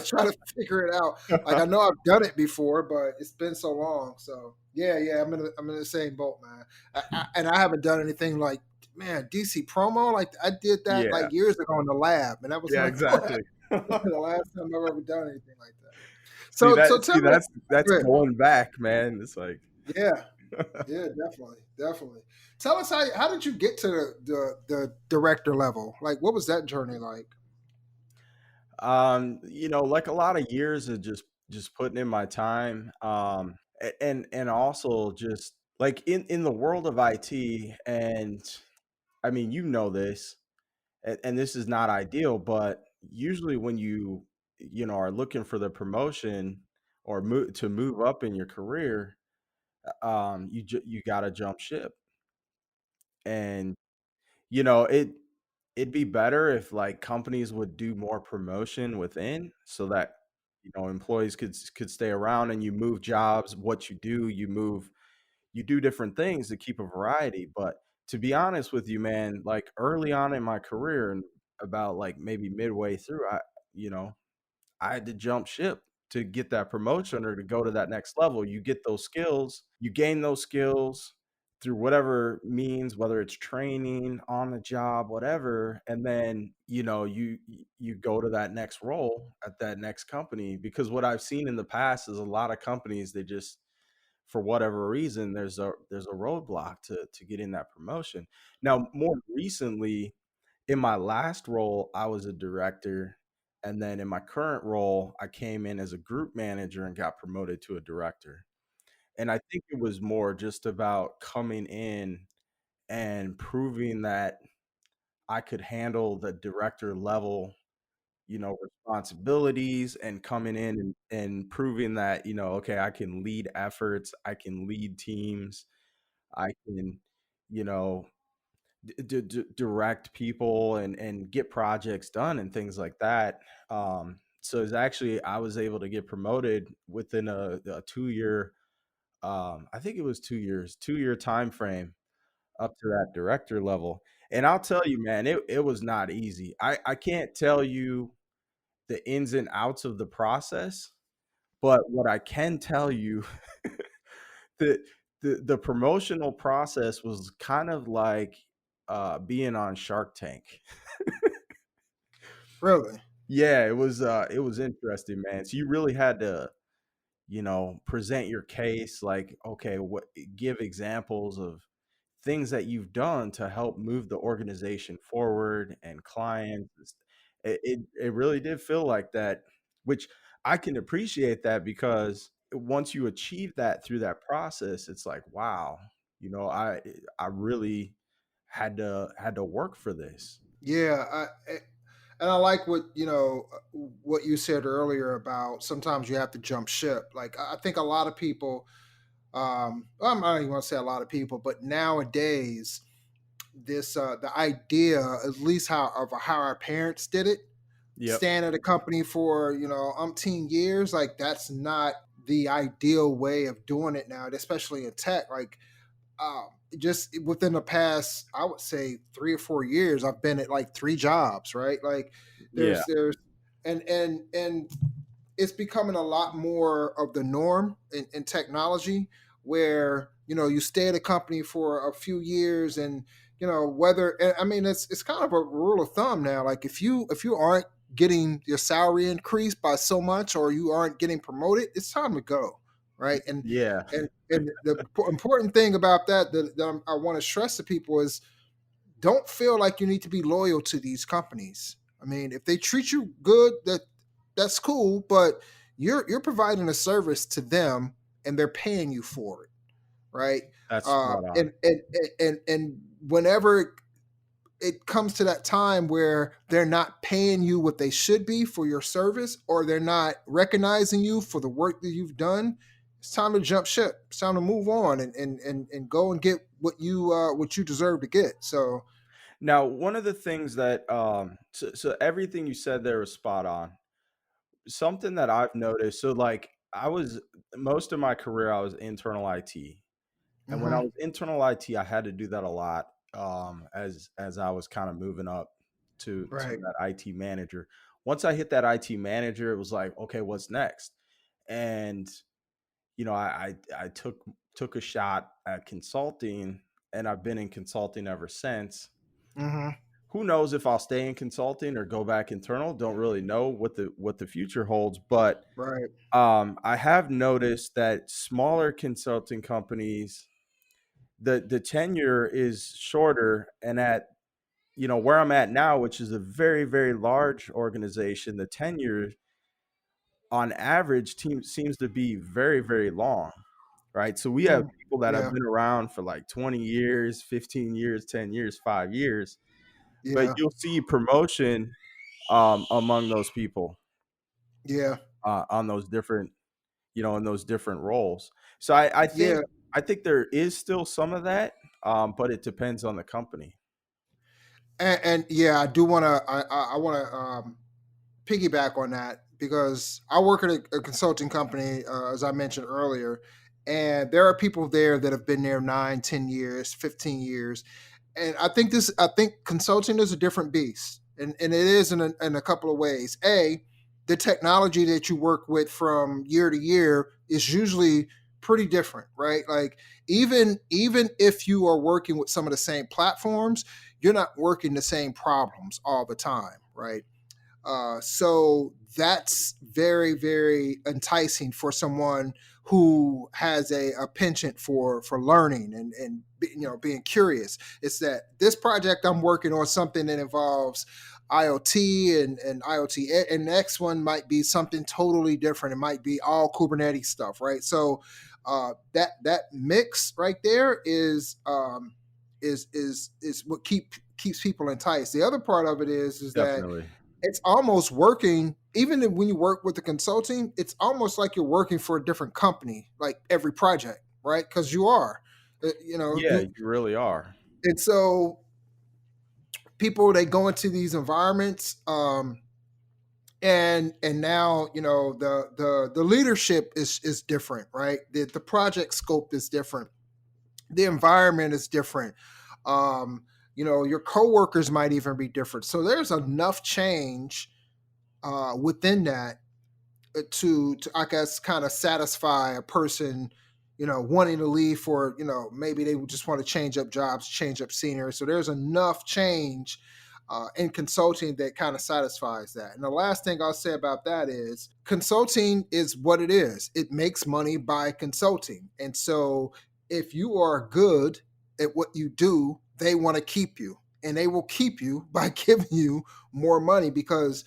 C: try to figure it out. Like I know I've done it before, but it's been so long. So Yeah, yeah, I'm in the same boat, man. And I haven't done anything like, man, DC promo. Like I did that
D: Yeah,
C: like years ago in the lab, and that was
D: yeah,
C: like
D: exactly.
C: the last time I've ever done anything like that. So tell
D: See,
C: me,
D: that's
C: go ahead.
D: going back, man. It's like,
C: Yeah, yeah, definitely, definitely. Tell us how did you get to the director level? Like, what was that journey like?
D: like a lot of years of just putting in my time, and also just like in the world of IT, and I mean, this, and this is not ideal, but usually when are looking for the promotion or move up in your career, you got to jump ship. And it'd be better if like companies would do more promotion within, so that employees could stay around, and you move jobs. What you do different things to keep a variety. But to be honest with you, man, like early on in my career, and about like maybe midway through, you know, I had to jump ship to get that promotion or to go to that next level. You get those skills, you gain those skills through whatever means, whether it's training, on the job, whatever, and then, you go to that next role at that next company. Because what I've seen in the past is a lot of companies, they just, for whatever reason, there's a roadblock to getting that promotion. Now, more recently, in my last role, I was a director, and then in my current role, I came in as a group manager and got promoted to a director. And I think it was more just about coming in and proving that I could handle the director level, responsibilities, and coming in and proving that, okay, I can lead efforts, I can lead teams, I can, you know, direct people and get projects done and things like that. So it's actually, I was able to get promoted within a 2 year, I think it was 2 years, 2 year time frame, up to that director level. And I'll tell you, man, it was not easy. I can't tell you the ins and outs of the process, but what I can tell you, the the promotional process was kind of like being on Shark Tank.
C: Really?
D: Yeah, it was interesting, man. So you really had to, present your case, like, okay, what, give examples of things that you've done to help move the organization forward and clients. It really did feel like that, which I can appreciate that, because once you achieve that through that process, it's like, wow, I really had to work for this.
C: Yeah, and I like what you said earlier about sometimes you have to jump ship. Like I think a lot of people, I'm not even going to say a lot of people, but nowadays this the idea, at least how our parents did it,
D: Yep.
C: staying at a company for umpteen years, like that's not the ideal way of doing it now, especially in tech. Like just within the past, I would say 3 or 4 years, I've been at like three jobs, right? Like
D: Yeah.
C: there's and it's becoming a lot more of the norm in technology, where you stay at a company for a few years, and whether, I mean, it's kind of a rule of thumb now, like if you aren't getting your salary increased by so much, or you aren't getting promoted, it's time to go, right? and
D: Yeah.
C: and the important thing about that I want to stress to people is, don't feel like you need to be loyal to these companies. I mean, if they treat you good, that's cool, but you're providing a service to them, and they're paying you for it, right?
D: That's
C: Uh,
D: spot on.
C: and whenever it comes to that time where they're not paying you what they should be for your service, or they're not recognizing you for the work that you've done, it's time to jump ship. It's time to move on, and go and get what you deserve to get. So
D: Now, one of the things that, so everything you said there was spot on. Something that I've noticed, so like I was, most of my career I was internal IT. And when I
C: mhm,
D: was internal IT, I had to do that a lot, as I was kind of moving up to
C: right.
D: that IT manager. Once I hit that IT manager, it was like, okay, what's next? And I took took a shot at consulting, and I've been in consulting ever since.
C: Hmm.
D: Who knows if I'll stay in consulting or go back internal? Don't really know what the future holds, but
C: Right.
D: I have noticed that smaller consulting companies, the tenure is shorter, and at where I'm at now, which is a very large organization, the tenure on average team seems to be very long, right? So we have
C: Mm.
D: people that have
C: Yeah.
D: been around for like 20 years, 15 years, 10 years, 5 years, but
C: Yeah.
D: you'll see promotion among those people
C: Yeah.
D: on those different, in those different roles. So I think
C: Yeah.
D: there is still some of that, but it depends on the company.
C: And yeah, I do want to. I want to piggyback on that because I work at a consulting company, as I mentioned earlier, and there are people there that have been there 9, 10 years, 15 years, and I think consulting is a different beast, and it is in a couple of ways. The technology that you work with from year to year is usually pretty different, right? Like even if you are working with some of the same platforms, you're not working the same problems all the time, right? So that's very enticing for someone who has a penchant for learning and being curious. It's that this project I'm working on something that involves IoT and IoT, and the next one might be something totally different. It might be all Kubernetes stuff, right? So that mix right there is what keeps people enticed. The other part of it is that
D: Definitely.
C: it's almost working even when you work with the consulting, it's almost like you're working for a different company like every project, right? Because you are.
D: Yeah,
C: You
D: you really are.
C: and so people, they go into these environments, and now the leadership is different, right? The project scope is different, the environment is different. Your coworkers might even be different, so there's enough change within that to I guess kind of satisfy a person, wanting to leave for, maybe they would just want to change up jobs, change up scenery. So there's enough change in consulting that kind of satisfies that. And the last thing I'll say about that is consulting is what it is. It makes money by consulting. And so if you are good at what you do, they want to keep you. And they will keep you by giving you more money because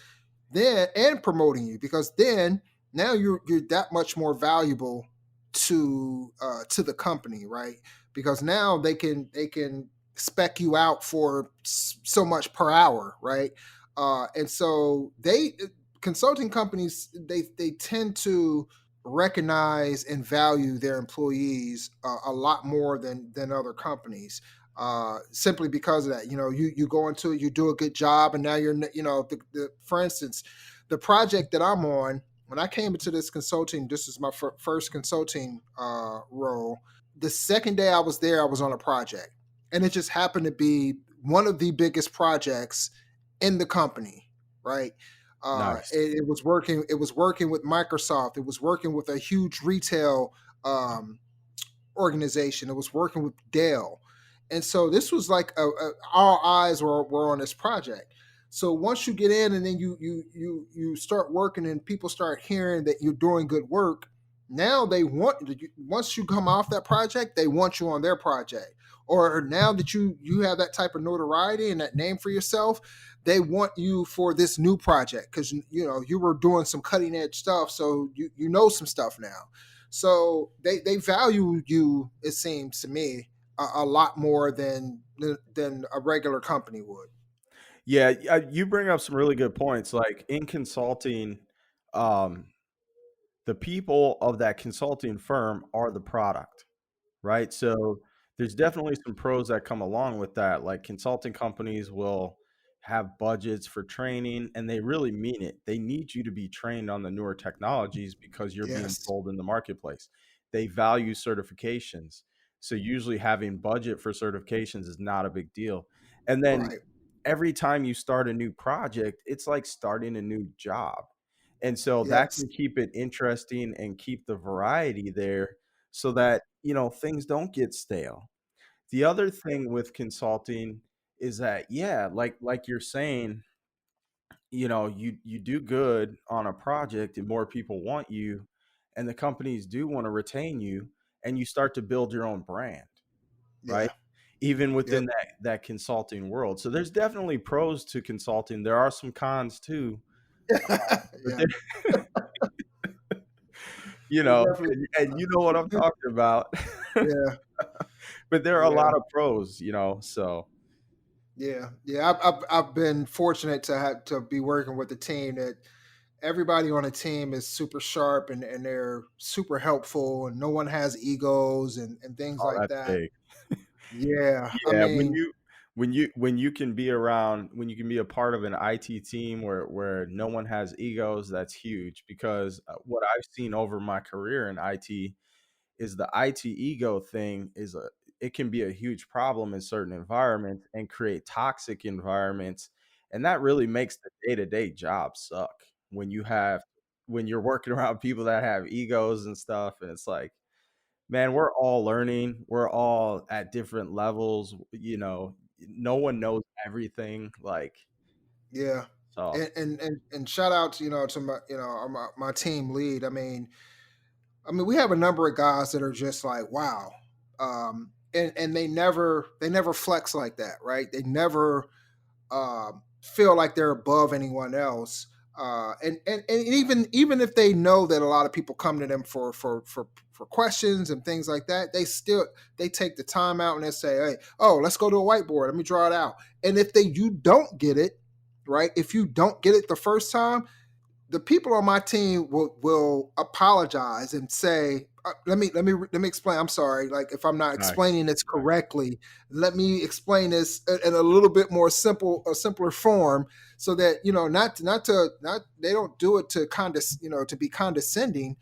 C: then, and promoting you, because then now you're that much more valuable to the company, right? Because now they can spec you out for so much per hour, right? And so they consulting companies, they tend to recognize and value their employees a lot more than other companies, simply because of that. You go into it, you do a good job, and now for instance, the project that I'm on, when I came into this consulting, this is my first consulting role. The second day I was there, I was on a project, and it just happened to be one of the biggest projects in the company, right?
D: Nice.
C: It was working. It was working with Microsoft. It was working with a huge retail um, organization. It was working with Dell, and so this was like all eyes were on this project. So once you get in, and then you start working, and people start hearing that you're doing good work. Now they want, once you come off that project, they want you on their project. Or now that you have that type of notoriety and that name for yourself, they want you for this new project because you were doing some cutting edge stuff, so you know some stuff now. So they value you, it seems to me, a lot more than a regular company would.
D: Yeah, you bring up some really good points. Like in consulting, um, the people of that consulting firm are the product, right? So there's definitely some pros that come along with that. Like consulting companies will have budgets for training, and they really mean it. They need you to be trained on the newer technologies because you're being
C: Yes.
D: sold in the marketplace. They value certifications. So usually having budget for certifications is not a big deal. And then
C: Right.
D: every time you start a new project, it's like starting a new job. And so that
C: Yes.
D: can keep it interesting and keep the variety there so that things don't get stale. The other thing with consulting is that, yeah, like you're saying, you do good on a project and more people want you, and the companies do want to retain you, and you start to build your own brand, right?
C: Yeah.
D: Even
C: Yep.
D: within that consulting world. So there's definitely pros to consulting. There are some cons too. But
C: Yeah.
D: there,
C: There's definitely.
D: and you know what I'm talking about.
C: Yeah.
D: But there are a
C: Yeah.
D: lot of pros, so
C: Yeah. Yeah. I've been fortunate to have to be working with a team that everybody on the team is super sharp, and they're super helpful, and no one has egos and things
D: oh,
C: like
D: that's
C: that.
D: big.
C: Yeah. I
D: Yeah,
C: mean,
D: when you can be around, when you can be a part of an IT team where no one has egos, that's huge, because what I've seen over my career in IT is the IT ego thing it can be a huge problem in certain environments and create toxic environments, and that really makes the day-to-day job suck when you're working around people that have egos and stuff, and it's like, man, we're all learning. We're all at different levels. No one knows everything. Like,
C: yeah.
D: so,
C: And shout out to to my my team lead. I mean, we have a number of guys that are just like, wow. And they never flex like that, right? They never feel like they're above anyone else. And even if they know that a lot of people come to them for questions and things like that, they take the time out and they say, hey, oh, let's go to a whiteboard. Let me draw it out. And if you don't get it, right? If you don't get it the first time, the people on my team will apologize and say, let me explain. I'm sorry. Like, if I'm not
D: nice.
C: explaining this correctly, let me explain this in a little bit more simpler form, so that not they don't do it to to be condescending,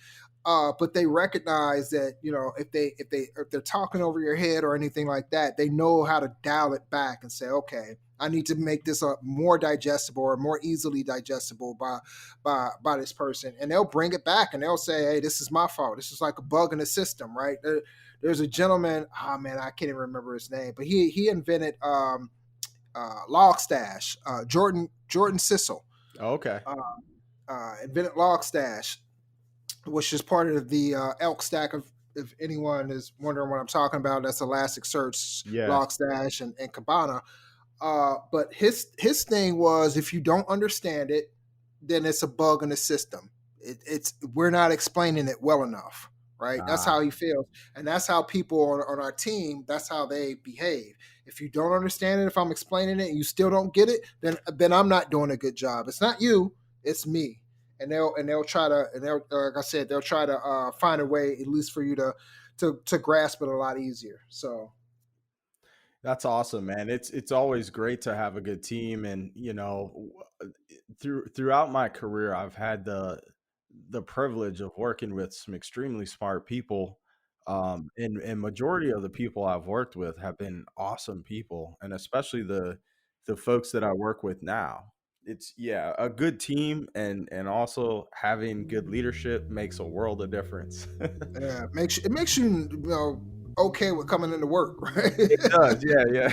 C: but they recognize that if they're talking over your head or anything like that, they know how to dial it back and say, okay, I need to make this more digestible or more easily digestible by this person, and they'll bring it back and they'll say, hey, this is my fault. This is like a bug in the system, right? There's a gentleman, oh man, I can't even remember his name, but he invented Logstash. Jordan Sissel
D: Okay.
C: invented Logstash, which is part of the Elk stack of. If anyone is wondering what I'm talking about, that's Elasticsearch,
D: Yes.
C: Logstash, and Kibana. But his thing was, if you don't understand it, then it's a bug in the system. It's we're not explaining it well enough, right? That's
D: Ah,
C: how he feels, and that's how people on our team. That's how they behave. If you don't understand it, if I'm explaining it and you still don't get it, then I'm not doing a good job. It's not you, it's me. And they'll try to, and they'll, like I said, they'll try to find a way at least for you to grasp it a lot easier. So
D: that's awesome, man. It's always great to have a good team, and throughout my career, I've had the privilege of working with some extremely smart people. And majority of the people I've worked with have been awesome people, and especially the folks that I work with now. It's, yeah, a good team, and also having good leadership makes a world of difference.
C: yeah, it makes you, okay with coming into work, right?
D: It does, yeah, yeah.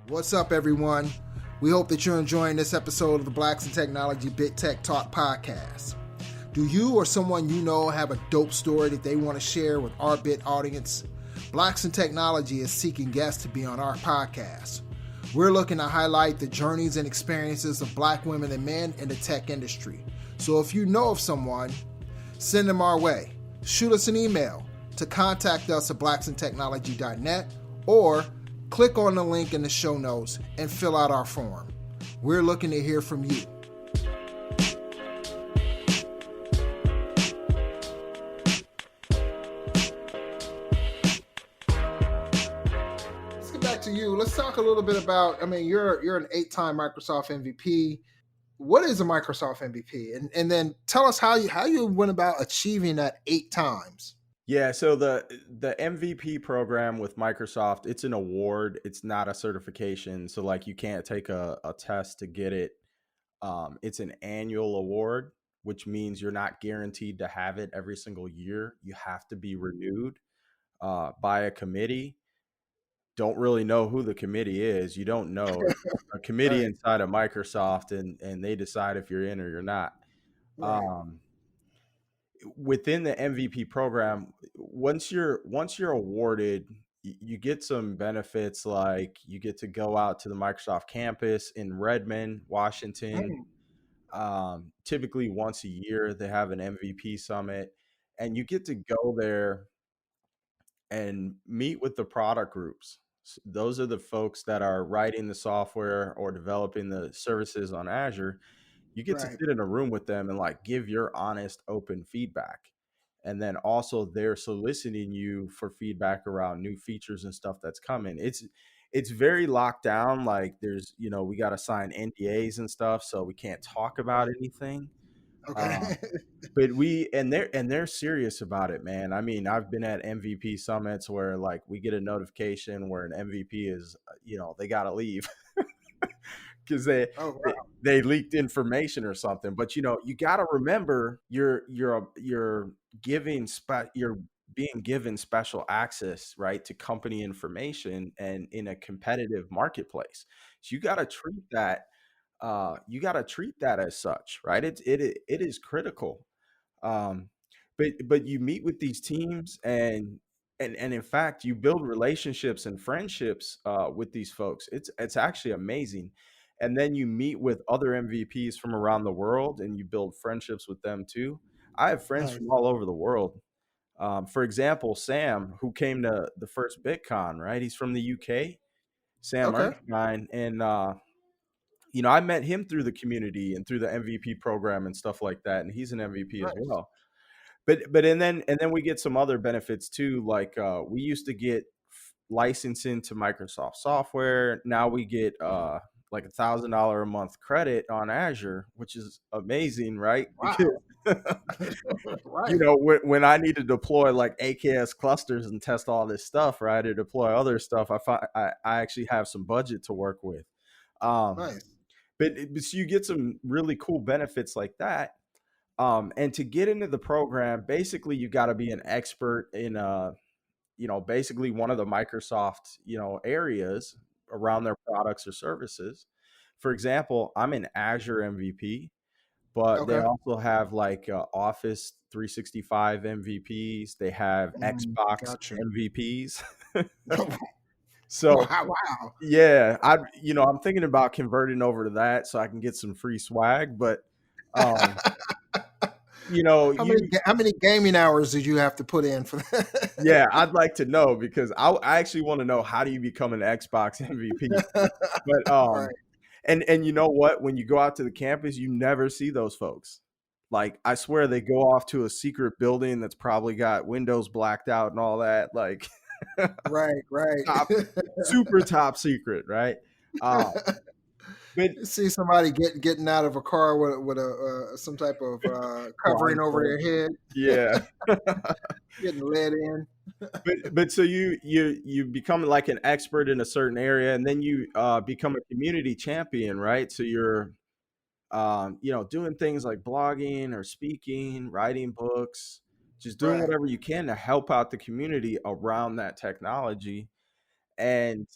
C: What's up, everyone? We hope that you're enjoying this episode of the Blacks in Technology Big Tech Talk podcast. Do you or someone you know have a dope story that they want to share with our bit audience? Blacks in Technology is seeking guests to be on our podcast. We're looking to highlight the journeys and experiences of Black women and men in the tech industry. So if you know of someone, send them our way. Shoot us an email to contact us at blacksintechnology.net, or click on the link in the show notes and fill out our form. We're looking to hear from you. Let's get back to you. Let's talk a little bit about, you're an 8-time Microsoft MVP. What is a Microsoft MVP? And then tell us how you went about achieving that 8 times.
D: Yeah, so the MVP program with Microsoft, it's an award, it's not a certification. So like you can't take a test to get it. It's an annual award, which means you're not guaranteed to have it every single year. You have to be renewed by a committee. Don't really know who the committee is. You don't know. It's a committee
C: Right,
D: inside of Microsoft, and they decide if you're in or you're not.
C: right.
D: Um, Within the MVP program, once you're awarded, you get some benefits like you get to go out to the Microsoft campus in Redmond, Washington.
C: Mm,
D: Typically once a year, they have an MVP summit, and you get to go there and meet with the product groups. Those are the folks that are writing the software or developing the services on Azure. You get to
C: right.
D: sit in a room with them and like give your honest, open feedback. And then also they're soliciting you for feedback around new features and stuff that's coming. It's very locked down. Like there's, we got to sign NDAs and stuff, so we can't talk about
C: Right.
D: anything.
C: Okay.
D: Um, but they're serious about it, man. I mean, I've been at MVP summits where like we get a notification where an MVP is, they got to leave because
C: Oh,
D: they
C: wow.
D: they leaked information or something. But you got to remember you're being given special access, right, to company information and in a competitive marketplace. So you got to treat that as such, right? It is critical. um, but you meet with these teams and in fact you build relationships and friendships with these folks. It's actually amazing. And then you meet with other MVPs from around the world and you build friendships with them too. I have friends
C: Nice.
D: from all over the world. For example, Sam, who came to the first BitCon, right? He's from the UK, Sam
C: Okay.
D: Ernstine. And I met him through the community and through the MVP program and stuff like that. And he's an MVP as
C: Nice.
D: well. But and then we get some other benefits too. Like we used to get licensing to Microsoft software. Now we get like $1,000 a month credit on Azure, which is amazing, right? Because
C: Wow. Right.
D: when I need to deploy like AKS clusters and test all this stuff, right, or deploy other stuff, I actually have some budget to work with. Um,
C: Nice.
D: but so you get some really cool benefits like that. And to get into the program, basically you got to be an expert in basically one of the Microsoft, areas around their products or services. For example, I'm an Azure MVP, but they
C: Okay.
D: also have like Office 365 MVPs. They have Xbox
C: Gotcha.
D: MVPs.
C: Wow.
D: So
C: Wow.
D: yeah, I'm thinking about converting over to that so I can get some free swag. But um, you
C: How many gaming hours did you have to put in for
D: Yeah, I'd like to know because I actually want to know how do you become an Xbox MVP.
C: that?
D: But
C: Right.
D: and you know what? When you go out to the campus, you never see those folks. Like I swear they go off to a secret building that's probably got windows blacked out and all that. Like
C: Right. Right.
D: top, super top secret, right? Um, but
C: See somebody getting out of a car with a some type of covering over
D: blindfold,
C: their head,
D: yeah.
C: getting led in.
D: But so you become like an expert in a certain area, and then you become a community champion, right? So you're doing things like blogging or speaking, writing books, just doing
C: Right.
D: whatever you can to help out the community around that technology. And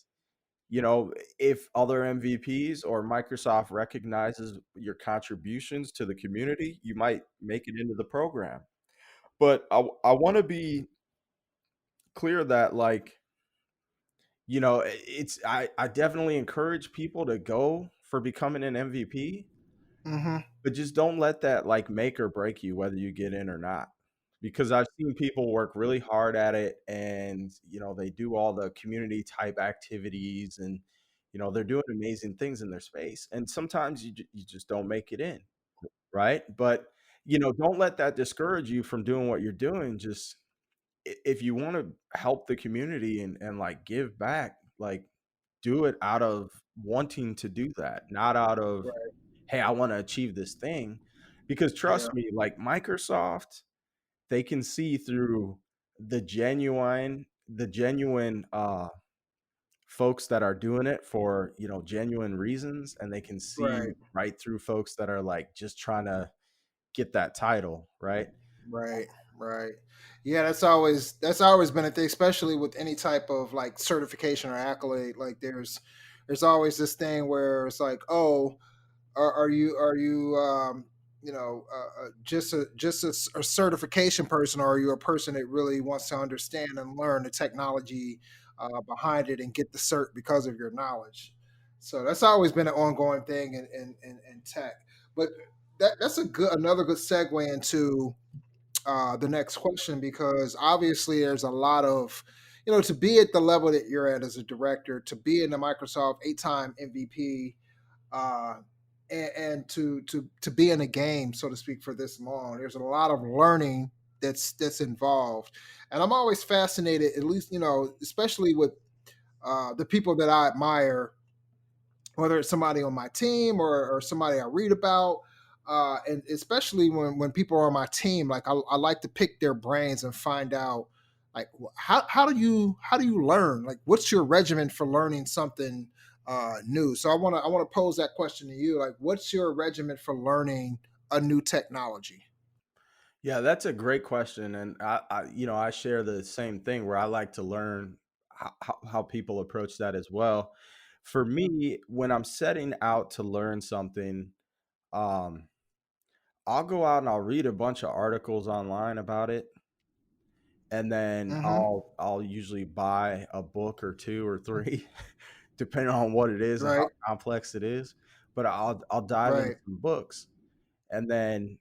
D: if other MVPs or Microsoft recognizes your contributions to the community, you might make it into the program. But I want to be clear that like it's I definitely encourage people to go for becoming an MVP,
C: Hmm.
D: but just don't let that like make or break you whether you get in or not. Because I've seen people work really hard at it and they do all the community type activities and they're doing amazing things in their space and sometimes you just don't make it in, right? But don't let that discourage you from doing what you're doing. Just if you want to help the community and like give back, like do it out of wanting to do that, not out of,
C: Right.
D: hey, I want to achieve this thing. Because
C: Yeah.
D: trust me, like Microsoft, they can see through the genuine folks that are doing it for, genuine reasons, and they can see
C: Right.
D: right through folks that are like just trying to get that title, right?
C: Right, right. Yeah, that's always been a thing, especially with any type of like certification or accolade. Like there's always this thing where it's like, oh, are you just a certification person, or are you a person that really wants to understand and learn the technology behind it and get the cert because of your knowledge? So that's always been an ongoing thing in tech. But that's another good segue into the next question, because obviously there's a lot of, to be at the level that you're at as a director, to be in the Microsoft 8-time MVP, uh, and to be in a game, so to speak, for this long. There's a lot of learning that's involved, and I'm always fascinated, at least especially with the people that I admire, whether it's somebody on my team or somebody I read about. And especially when people are on my team, like I like to pick their brains and find out, like, how do you learn? Like, what's your regimen for learning something new? So I want to pose that question to you. Like, what's your regimen for learning a new technology?
D: Yeah, that's a great question, and I share the same thing where I like to learn how people approach that as well. For me, when I'm setting out to learn something, um, I'll go out and I'll read a bunch of articles online about it, and then
C: Mm-hmm.
D: I'll usually buy a book or two or three, depending on what it is and how
C: Right.
D: complex it is. But I'll dive into
C: Right.
D: some books, and then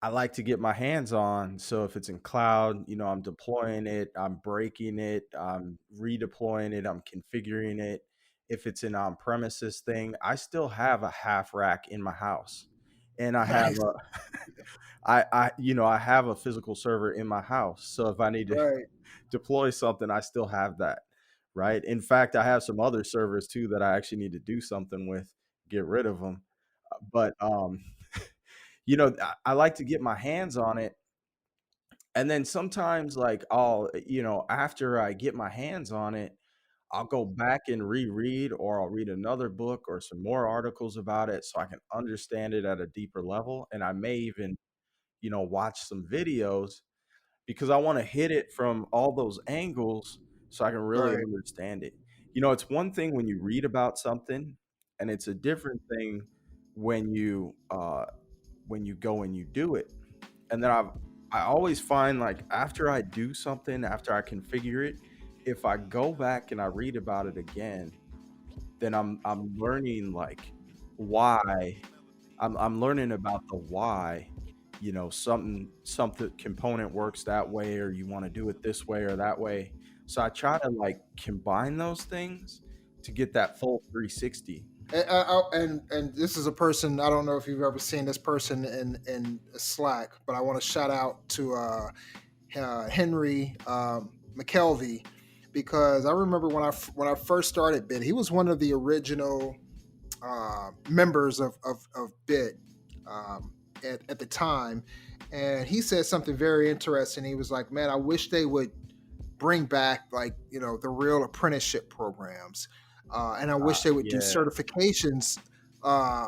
D: I like to get my hands on. So if it's in cloud, I'm deploying it, I'm breaking it, I'm redeploying it, I'm configuring it. If it's an on-premises thing, I still have a half rack in my house, and I have
C: Nice.
D: a I have a physical server in my house. So if I need to
C: Right.
D: deploy something, I still have that, right? In fact, I have some other servers too that I actually need to do something with, get rid of them. But I like to get my hands on it, and then sometimes, like, after I get my hands on it, I'll go back and reread, or I'll read another book or some more articles about it so I can understand it at a deeper level. And I may even, watch some videos because I want to hit it from all those angles so I can really
C: Right.
D: understand it. It's one thing when you read about something, and it's a different thing when you go and you do it. And then I always find, like, after I do something, after I configure it, if I go back and I read about it again, then I'm learning, like, why. I'm learning about the why, something component works that way, or you want to do it this way or that way. So I try to, like, combine those things to get that full 360.
C: And this is a person, I don't know if you've ever seen this person in Slack, but I want to shout out to Henry McKelvey, because I remember when I first started Bit, he was one of the original members of Bit at the time, and he said something very interesting. He was like, "Man, I wish they would bring back, like, the real apprenticeship programs, and I wish they would do
D: Yeah.
C: certifications uh,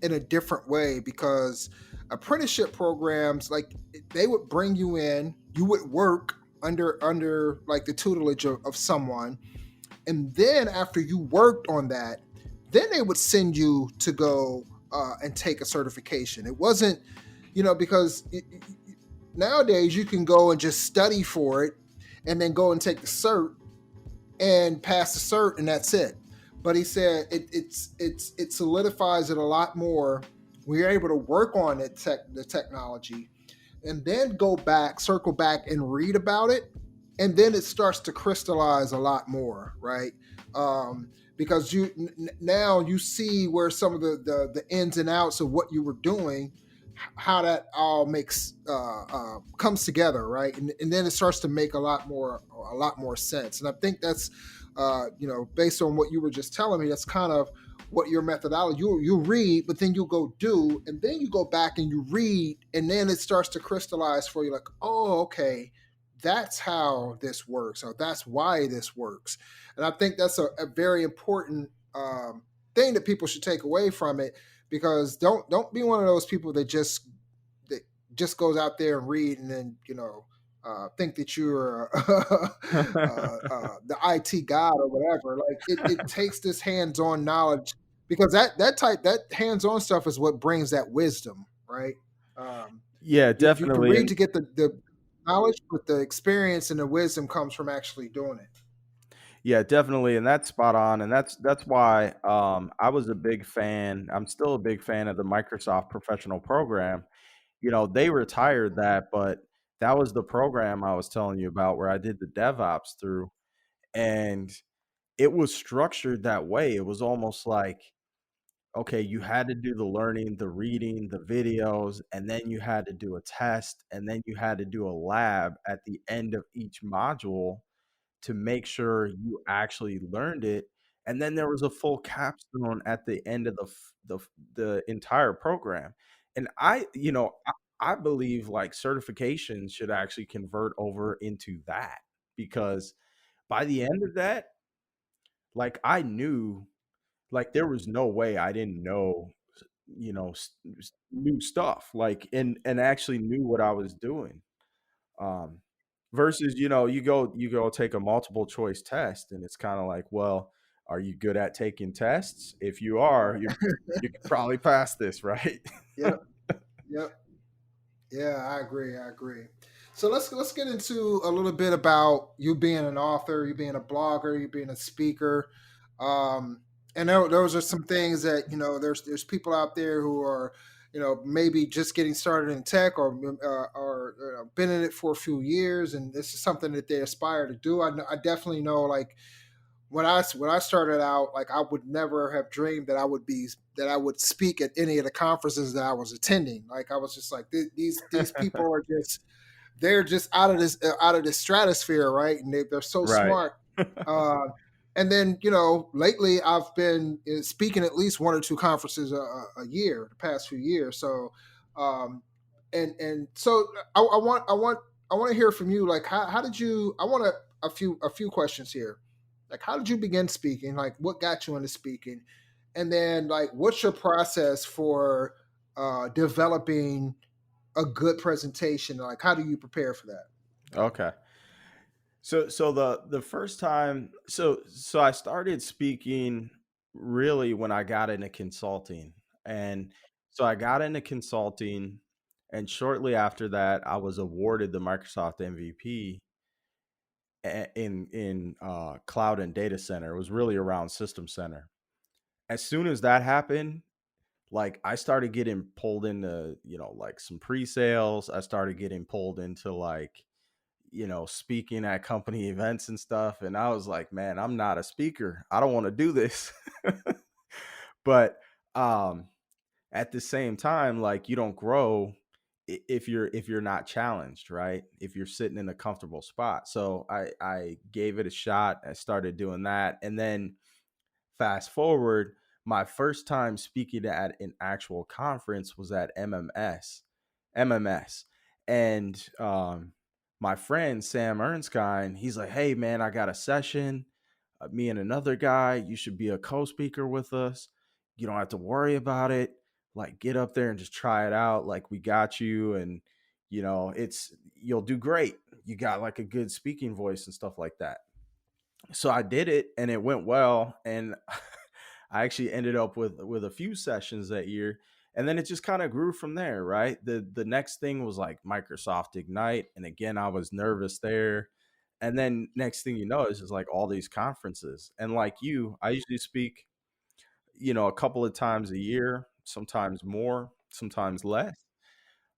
C: in a different way, because apprenticeship programs, like, they would bring you in, you would work under like the tutelage of someone, and then after you worked on that, then they would send you to go and take a certification. It wasn't, because nowadays you can go and just study for it and then go and take the cert and pass the cert, and that's it. But he said it solidifies it a lot more. We're able to work on the technology, and then circle back and read about it, and then it starts to crystallize a lot more, right? Because now you see where some of the ins and outs of what you were doing, how that all makes comes together, right? And then it starts to make a lot more sense. And I think that's based on what you were just telling me, that's kind of what your methodology. You read, but then you go do, and then you go back and you read, and then it starts to crystallize for you. Like, oh, okay, that's how this works, or that's why this works. And I think that's a very important thing that people should take away from it, because don't be one of those people that just goes out there and read, and then think that you're the IT god or whatever. Like it takes this hands-on knowledge, because that hands-on stuff is what brings that wisdom, right? Um,
D: Yeah,
C: you can
D: definitely.
C: read
D: And
C: to get the knowledge, but the experience and the wisdom comes from actually doing it.
D: yeah, definitely. And that's spot on. And that's why I was a big fan. I'm still a big fan of the Microsoft professional program. They retired that, but that was the program I was telling you about where I did the DevOps through. And it was structured that way. It was almost like, okay, you had to do the learning, the reading, the videos, and then you had to do a test, and then you had to do a lab at the end of each module to make sure you actually learned it. And then there was a full capstone at the end of the entire program. And I believe like certifications should actually convert over into that, because by the end of that, like I knew, like there was no way I didn't know, new stuff, like and actually knew what I was doing. Um, versus, you go take a multiple choice test, and it's kind of like, well, are you good at taking tests? If you are, you could probably pass this, right?
C: Yep, yep. Yeah, I agree. I agree. So let's get into a little bit about you being an author, you being a blogger, you being a speaker. Um, and those are some things that there's people out there who are maybe just getting started in tech, or been in it for a few years, and this is something that they aspire to do. I definitely know, like when I started out, like I would never have dreamed that I would speak at any of the conferences that I was attending. Like I was just like, these people are just they're just out of this stratosphere, right? And they're so
D: Right.
C: smart. Uh, and then lately I've been speaking at least one or two conferences a year, the past few years. So, um, and so I want to hear from you. Like, how did you? I want a few questions here. Like, how did you begin speaking? Like, what got you into speaking? And then, like, what's your process for developing a good presentation? Like, how do you prepare for that?
D: Okay. So the first time, so I started speaking really when I got into consulting. And so I got into consulting, and shortly after that I was awarded the Microsoft MVP in cloud and data center. It was really around system center. As soon as that happened, like I started getting pulled into, like some pre-sales. I started getting pulled into like, speaking at company events and stuff. And I was like, man, I'm not a speaker. I don't want to do this. But um, at the same time, like you don't grow if you're not challenged, right? If you're sitting in a comfortable spot. So I gave it a shot. I started doing that. And then fast forward, my first time speaking at an actual conference was at MMS. And my friend Sam Ernskine, he's like, hey man, I got a session. Me and another guy, you should be a co-speaker with us. You don't have to worry about it. Like get up there and just try it out. Like we got you. And you'll do great. You got like a good speaking voice and stuff like that. So I did it, and it went well. And I actually ended up with a few sessions that year. And then it just kind of grew from there, right? The next thing was like Microsoft Ignite. And again, I was nervous there. And then next thing you know, it's just like all these conferences. And like you, I usually speak, a couple of times a year, sometimes more, sometimes less.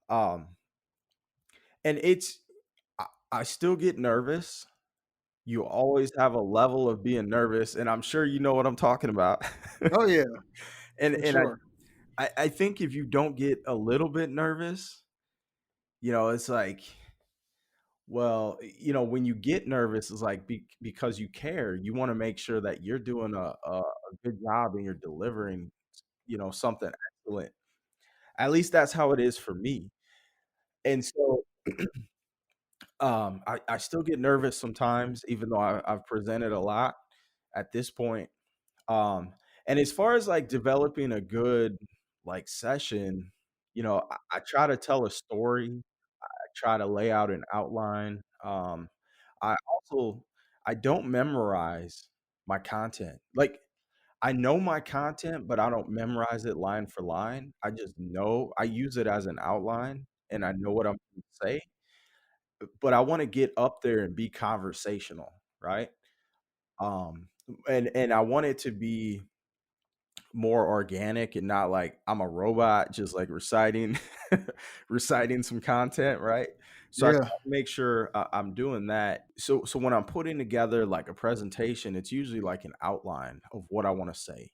D: Um, and I still get nervous. You always have a level of being nervous, and I'm sure you know what I'm talking about.
C: Oh yeah,
D: and
C: for
D: and
C: sure.
D: I think if you don't get a little bit nervous, it's like, well, when you get nervous, it's like because you care, you want to make sure that you're doing a good job and you're delivering, something excellent. At least that's how it is for me. And so I still get nervous sometimes, even though I've presented a lot at this point. Um, and as far as like developing a good like session, I try to tell a story. I try to lay out an outline. I also I don't memorize my content. Like I know my content, but I don't memorize it line for line. I just know I use it as an outline and I know what I'm going to say, but I want to get up there and be conversational, right? Um and I want it to be more organic and not like I'm a robot just like reciting reciting some content, right? So I try
C: Yeah.
D: to make sure I'm doing that. So when I'm putting together like a presentation, it's usually like an outline of what I want to say.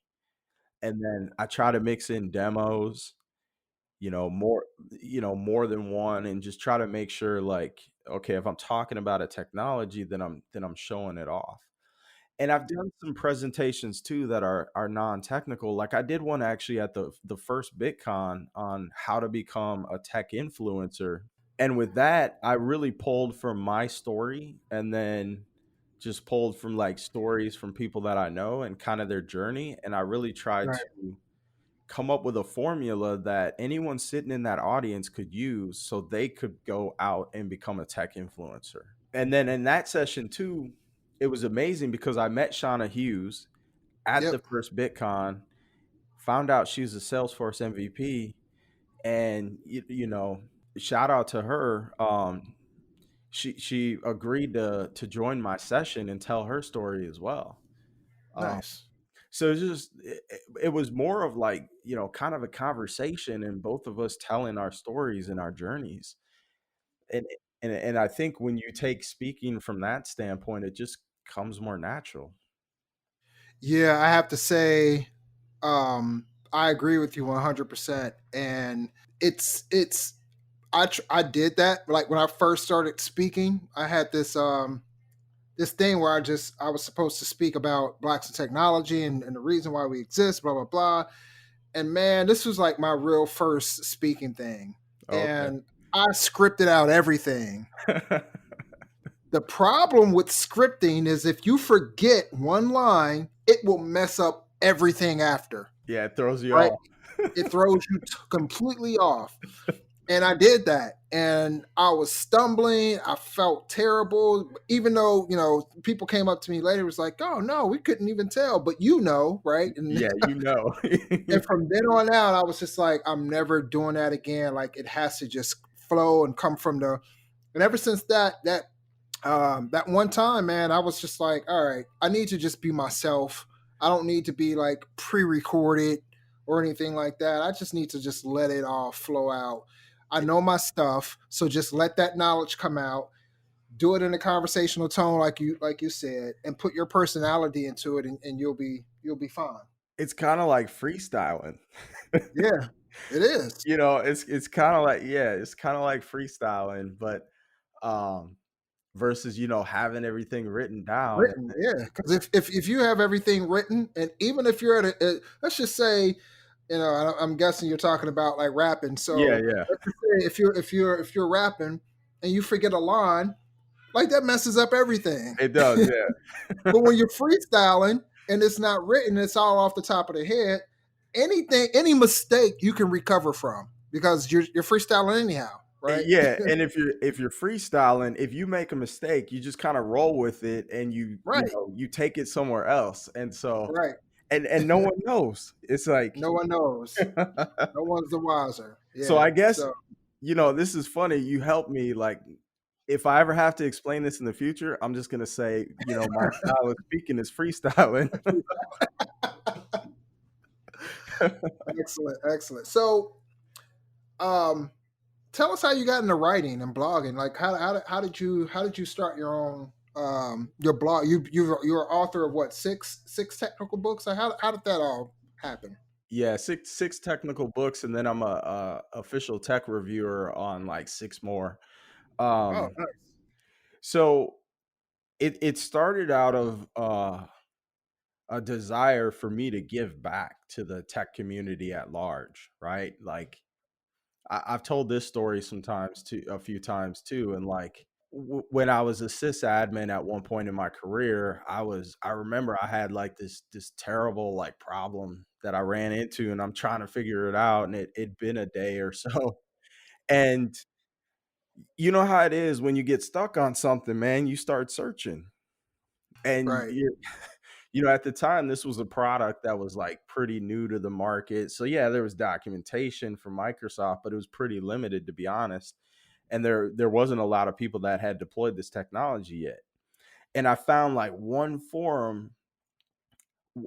D: And then I try to mix in demos, more more than one, and just try to make sure like, okay, if I'm talking about a technology, then I'm showing it off. And I've done some presentations too that are non-technical. Like I did one actually at the first BitCon on how to become a tech influencer. And with that, I really pulled from my story and then just pulled from like stories from people that I know and kind of their journey. And I really tried
C: Right.
D: to come up with a formula that anyone sitting in that audience could use so they could go out and become a tech influencer. And then in that session too, it was amazing because I met Shauna Hughes at the
C: Yep.
D: first BitCon, found out she's a Salesforce MVP, and shout out to her. She agreed to join my session and tell her story as well. Um,
C: Nice.
D: so it was more of like, kind of a conversation and both of us telling our stories and our journeys. And and I think when you take speaking from that standpoint, it just comes more natural.
C: Yeah, I have to say, I agree with you 100%. And it's I did that like when I first started speaking. I had this thing where I was supposed to speak about blacks and technology and the reason why we exist, blah blah blah. And man, this was like my real first speaking thing,
D: Okay.
C: and I scripted out everything. The problem with scripting is if you forget one line, it will mess up everything after,
D: Yeah, it throws you
C: right?
D: off.
C: It throws you completely off. And I did that, and I was stumbling. I felt terrible, even though people came up to me later. Was like, "Oh no, we couldn't even tell," but right? And
D: Yeah, you know.
C: and from then on out, I was just like, "I'm never doing that again." Like it has to just flow and come from the. And ever since that one time, man, I was just like, "All right, I need to just be myself. I don't need to be like pre-recorded or anything like that. I just need to just let it all flow out. I know my stuff, so just let that knowledge come out. Do it in a conversational tone, like you said, and put your personality into it, and you'll be fine."
D: It's kind of like freestyling.
C: Yeah, it is
D: It's kind of like, yeah, it's kind of like freestyling, but um versus, having everything written down.
C: written. Yeah, because if you have everything written, and even if you're let's just say, I'm guessing you're talking about like rapping.
D: Yeah,
C: So
D: yeah.
C: let's just say if you're rapping and you forget a line, like that messes up everything.
D: It does, yeah.
C: But when you're freestyling and it's not written, it's all off the top of the head. Any mistake you can recover from because you're freestyling anyhow, right?
D: Yeah, and if you're freestyling, if you make a mistake, you just kind of roll with it and
C: Right,
D: you take it somewhere else. And so
C: right.
D: and no one knows. It's like
C: No one knows. No one's the wiser.
D: so
C: Yeah.
D: I guess,
C: So
D: this is funny. You help me, like, if I ever have to explain this in the future, I'm just gonna say, my style of speaking is freestyling.
C: excellent, excellent. So, um, tell us how you got into writing and blogging. Like, how did you start your own your blog? You're author of what, six technical books? Like, how did that all happen?
D: Yeah, six technical books, and then I'm a official tech reviewer on like six more.
C: Oh,
D: Um,
C: nice.
D: so it started out of a desire for me to give back to the tech community at large, right? Like I've told this story sometimes too, a few times too, and like when I was a sysadmin at one point in my career, I remember I had like this terrible like problem that I ran into, and I'm trying to figure it out, and it'd been a day or so. And you know how it is when you get stuck on something, man, you start searching. And
C: Right.
D: at the time, this was a product that was like pretty new to the market. So yeah, there was documentation from Microsoft, but it was pretty limited, to be honest. And there wasn't a lot of people that had deployed this technology yet. And I found like one forum,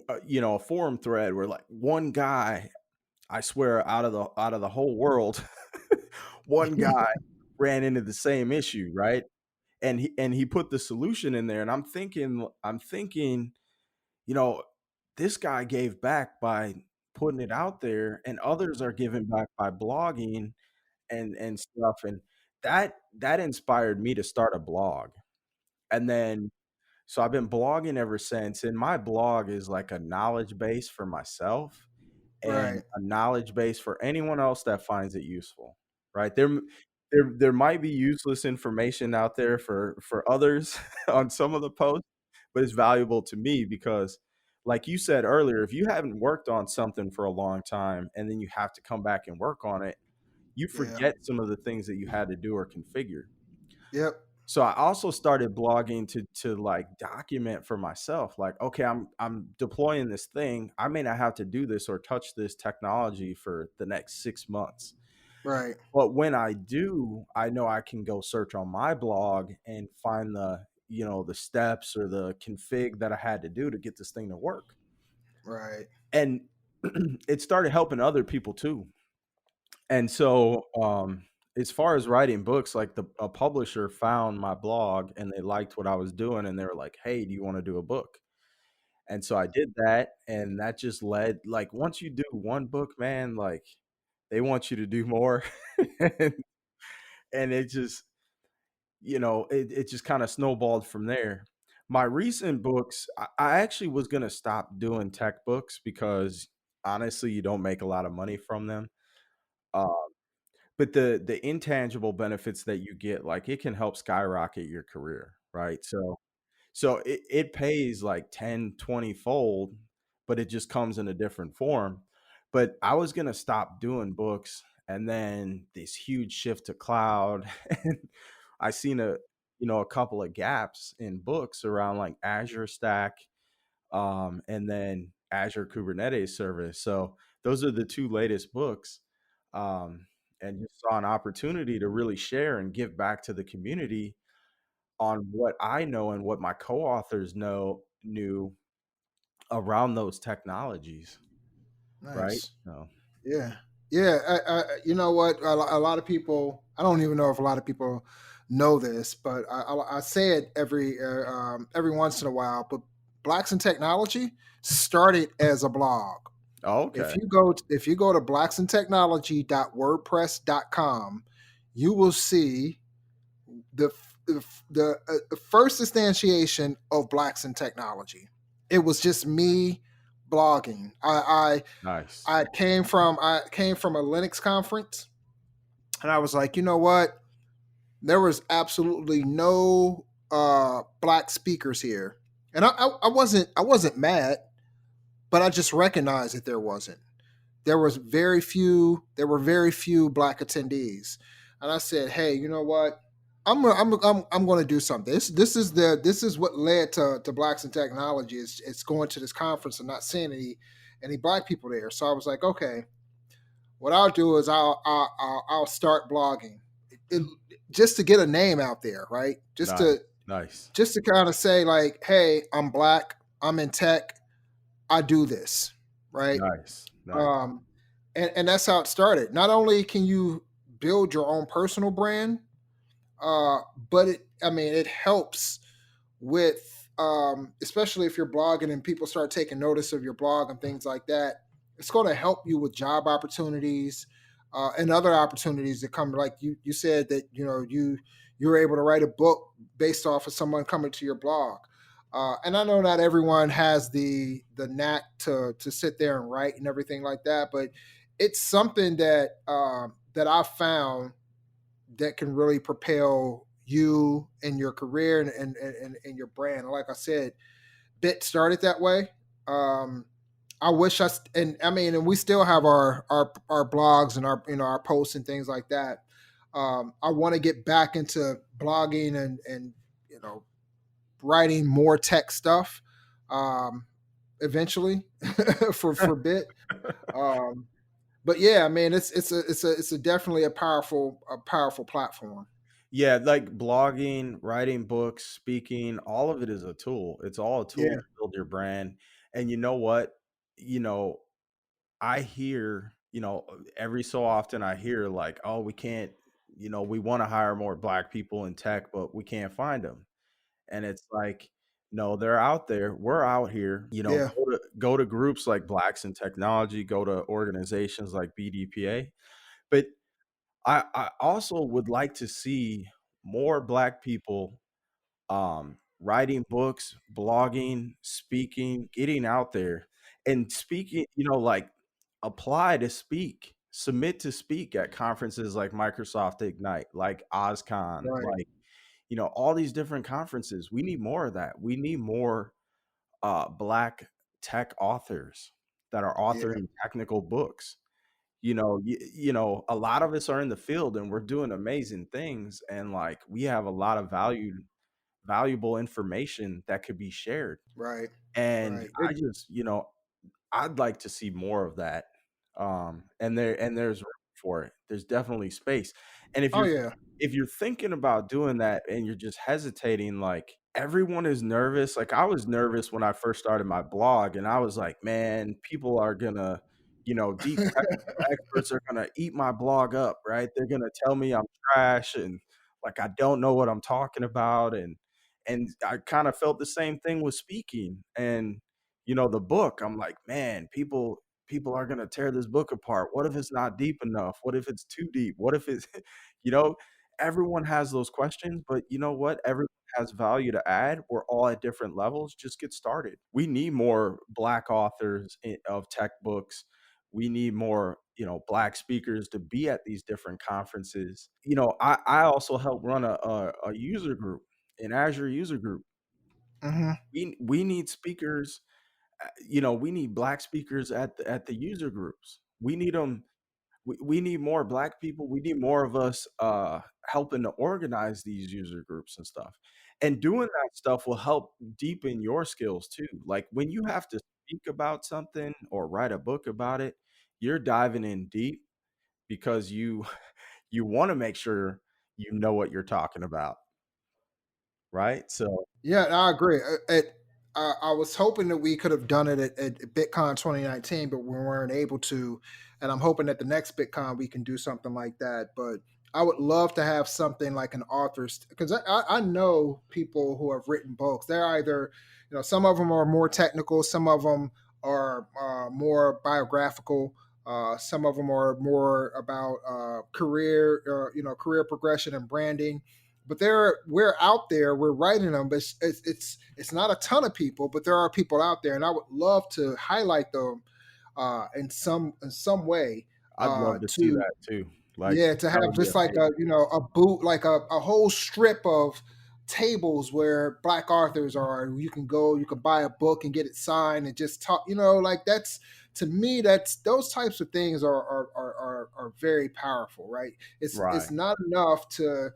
D: a forum thread where like one guy, I swear, out of the whole world, one guy ran into the same issue, right? And he put the solution in there, and I'm thinking, you know, this guy gave back by putting it out there, and others are giving back by blogging and stuff, and that inspired me to start a blog. And then so I've been blogging ever since, and my blog is like a knowledge base for myself and
C: Right.
D: a knowledge base for anyone else that finds it useful, right? There might be useless information out there for others on some of the posts, but it's valuable to me because, like you said earlier, if you haven't worked on something for a long time and then you have to come back and work on it, you
C: Yeah.
D: forget some of the things that you had to do or configure.
C: Yep.
D: So I also started blogging to like document for myself, like, okay, I'm deploying this thing. I may not have to do this or touch this technology for the next 6 months.
C: Right.
D: But when I do, I know I can go search on my blog and find the steps or the config that I had to do to get this thing to work.
C: Right.
D: And it started helping other people too. And so, as far as writing books, like a publisher found my blog and they liked what I was doing, and they were like, "Hey, do you want to do a book?" And so I did that, and that just led, like, once you do one book, man, like they want you to do more, and, and it just, it just kind of snowballed from there. My recent books, I actually was gonna stop doing tech books because honestly, you don't make a lot of money from them. Uh, But the intangible benefits that you get, like, it can help skyrocket your career, right? So it pays like 10, 20 fold, but it just comes in a different form. But I was gonna stop doing books, and then this huge shift to cloud, and I seen a couple of gaps in books around like Azure Stack, and then Azure Kubernetes Service. So those are the two latest books, and just saw an opportunity to really share and give back to the community on what I know and what my co-authors knew around those technologies, right?
C: Nice.
D: So,
C: Yeah. Yeah. You know what? A lot of people, I don't even know if a lot of people know this, but I say it every once in a while. But Blacks in Technology started as a blog.
D: okay,
C: If you go to blacksintechnology.wordpress.com, you will see the the first instantiation of Blacks in Technology. It was just me blogging.
D: nice,
C: I came from a Linux conference, and I was like, you know what? There was absolutely no black speakers here, and I wasn't mad, but I just recognized that there wasn't. There were very few black attendees, and I said, hey, you know what? I'm going to do something. This is what led to Blacks in Technology. It's going to this conference and not seeing any black people there. So I was like, okay, what I'll do is I'll start blogging, it, just to get a name out there, right? Just
D: nice,
C: to
D: nice,
C: just to kind of say like, hey, I'm black, I'm in tech, I do this, right?
D: nice, nice,
C: Um, and that's how it started. Not only can you build your own personal brand, uh, but it helps with, especially if you're blogging and people start taking notice of your blog and things like that. It's going to help you with job opportunities, and other opportunities that come. Like you said that you were able to write a book based off of someone coming to your blog. And I know not everyone has the knack to sit there and write and everything like that, but it's something that I've found that can really propel you and your career and your brand. And like I said, Bit started that way. Um, I wish and I mean, and we still have our blogs and our our posts and things like that. I want to get back into blogging and you know writing more tech stuff eventually for Bit. Um, but yeah, I mean, it's a definitely a powerful platform.
D: Yeah, like blogging, writing books, speaking, all of it is a tool. It's all a tool
C: Yeah,
D: to build your brand. And you know what? You know, I hear, every so often I hear like, oh, we can't, we want to hire more black people in tech, but we can't find them. And it's like, no, they're out there. We're out here,
C: yeah,
D: go to groups like Blacks in Technology, go to organizations like BDPA. But I also would like to see more black people writing books, blogging, speaking, getting out there and speaking, like apply to speak, submit to speak at conferences like Microsoft Ignite, like OzCon,
C: right,
D: like, all these different conferences. We need more of that. We need more black tech authors that are
C: yeah,
D: authoring technical books. A lot of us are in the field and we're doing amazing things, and like we have a lot of valuable information that could be shared.
C: right,
D: And
C: right.
D: I just, I'd like to see more of that. And there's room for it. There's definitely space. And
C: Oh yeah,
D: if you're thinking about doing that and you're just hesitating, like everyone is nervous. Like I was nervous when I first started my blog, and I was like, man, people are gonna, deep technical experts are gonna eat my blog up, right? They're gonna tell me I'm trash and like I don't know what I'm talking about. And I kind of felt the same thing with speaking. And the book, I'm like, man, people are going to tear this book apart. What if it's not deep enough? What if it's too deep? What if it's you know everyone has those questions, but you know what, everyone has value to add. We're all at different levels. Just get started. We need more black authors of tech books. We need more black speakers to be at these different conferences. I also help run a user group, an Azure user group.
C: hmm,
D: We need speakers. We need black speakers at the user groups. We need them. We need more black people. We need more of us helping to organize these user groups and stuff. And doing that stuff will help deepen your skills too. Like when you have to speak about something or write a book about it, you're diving in deep because you want to make sure you know what you're talking about, right? So
C: yeah. I agree. I was hoping that we could have done it at BitCon 2019, but we weren't able to. And I'm hoping that the next BitCon we can do something like that. But I would love to have something like an author's, because I know people who have written books. They're either, some of them are more technical, some of them are more biographical. Some of them are more about career progression and branding. But we're out there, we're writing them, but it's not a ton of people, but there are people out there, and I would love to highlight them in some way
D: I'd love to see
C: to
D: that too. Like
C: yeah, to
D: that
C: have
D: would be
C: just like a a boot, like a whole strip of tables where black authors are. You can go, you can buy a book and get it signed and just talk. Like that's, to me, that's, those types of things are very powerful, right? It's
D: right.
C: not enough to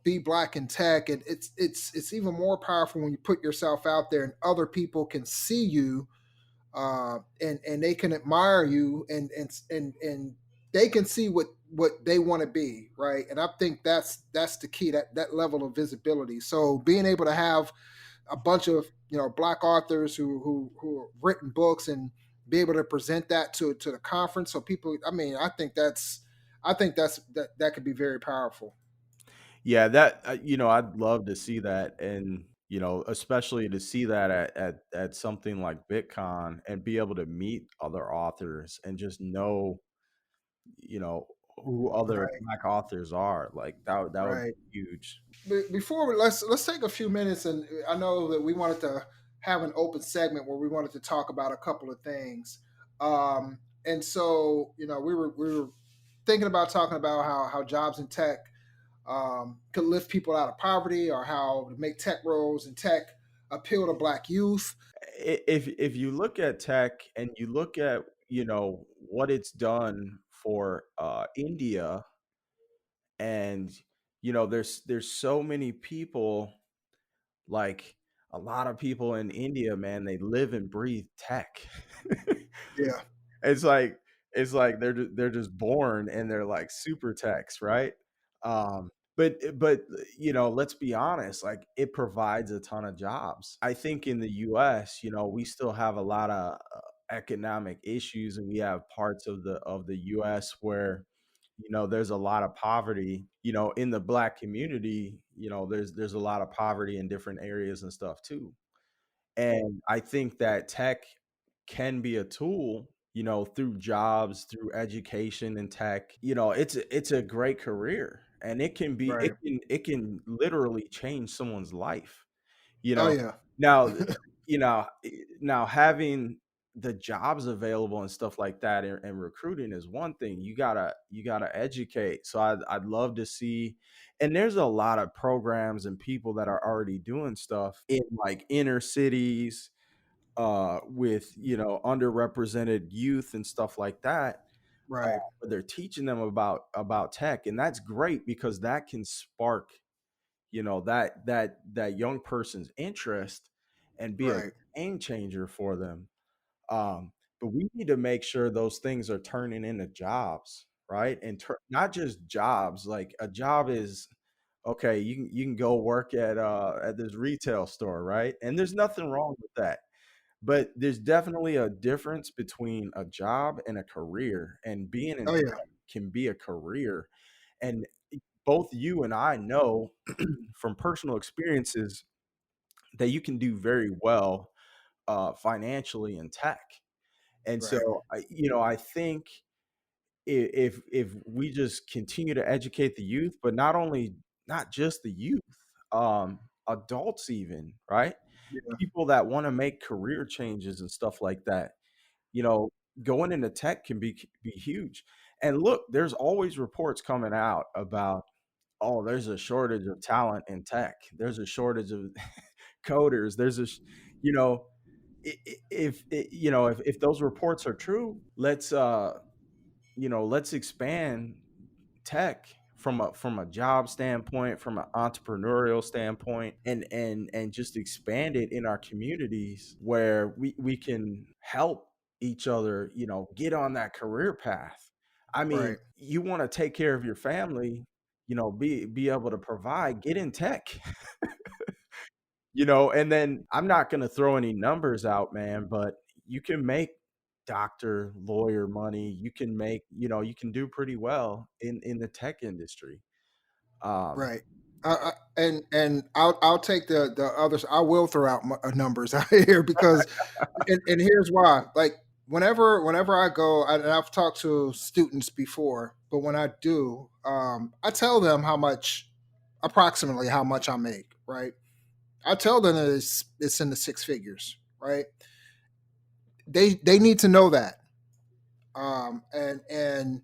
C: be black in tech, and it's even more powerful when you put yourself out there and other people can see you, and they can admire you, and they can see what they want to be, right? And I think that's the key, that level of visibility. So being able to have a bunch of black authors who have written books and be able to present that to the conference, so people, I mean, I think that's that could be very powerful.
D: Yeah, that I'd love to see that, and especially to see that at something like BitCon and be able to meet other authors and just know, you know, who other
C: Right,
D: black authors are. Like that would
C: right.
D: be huge.
C: Before let's take a few minutes, and I know that we wanted to have an open segment where we wanted to talk about a couple of things. And so we were thinking about talking about how jobs in tech could lift people out of poverty, or how to make tech roles and tech appeal to Black youth.
D: If you look at tech and you look at, what it's done for India, and there's so many people, like a lot of people in India, man, they live and breathe tech.
C: Yeah,
D: It's like they're just born and they're like super techs, right? But let's be honest, like it provides a ton of jobs. I think in the US, we still have a lot of economic issues, and we have parts of the US where there's a lot of poverty, in the Black community. There's a lot of poverty in different areas and stuff too. And I think that tech can be a tool, through jobs, through education and tech. It's a great career, and
C: right.
D: it can literally change someone's life. You
C: Oh
D: know,
C: yeah,
D: now now having the jobs available and stuff like that, and recruiting is one thing. You gotta educate. So I'd love to see, and there's a lot of programs and people that are already doing stuff in like inner cities, with underrepresented youth and stuff like that.
C: right,
D: But they're teaching them about tech, and that's great because that can spark that young person's interest and be a
C: right.
D: game changer for them. But we need to make sure those things are turning into jobs, right? And not just jobs. Like a job is okay. You can go work at this retail store, right? And there's nothing wrong with that. But there's definitely a difference between a job and a career, and being in
C: Oh yeah,
D: tech can be a career. And both you and I know from personal experiences that you can do very well financially in tech. And
C: right.
D: so I think if we just continue to educate the youth, but not just the youth, adults even, right?
C: Yeah,
D: People that want to make career changes and stuff like that, you know, going into tech can be huge. And look, there's always reports coming out about, oh, there's a shortage of talent in tech. There's a shortage of coders. You know, if those reports are true, let's expand tech from a job standpoint, from an entrepreneurial standpoint, and just expand it in our communities where we can help each other, get on that career path. I mean,
C: right.
D: you want to take care of your family, be able to provide, get in tech. And then I'm not going to throw any numbers out, man, but you can make doctor, lawyer money. You can make, you can do pretty well in the tech industry. Um,
C: Right. And I'll take the others. I will throw out numbers out here because, and here's why. Like whenever I go, and I've talked to students before, but when I do, I tell them approximately how much I make. Right. I tell them that it's in the six figures. Right. They need to know that. And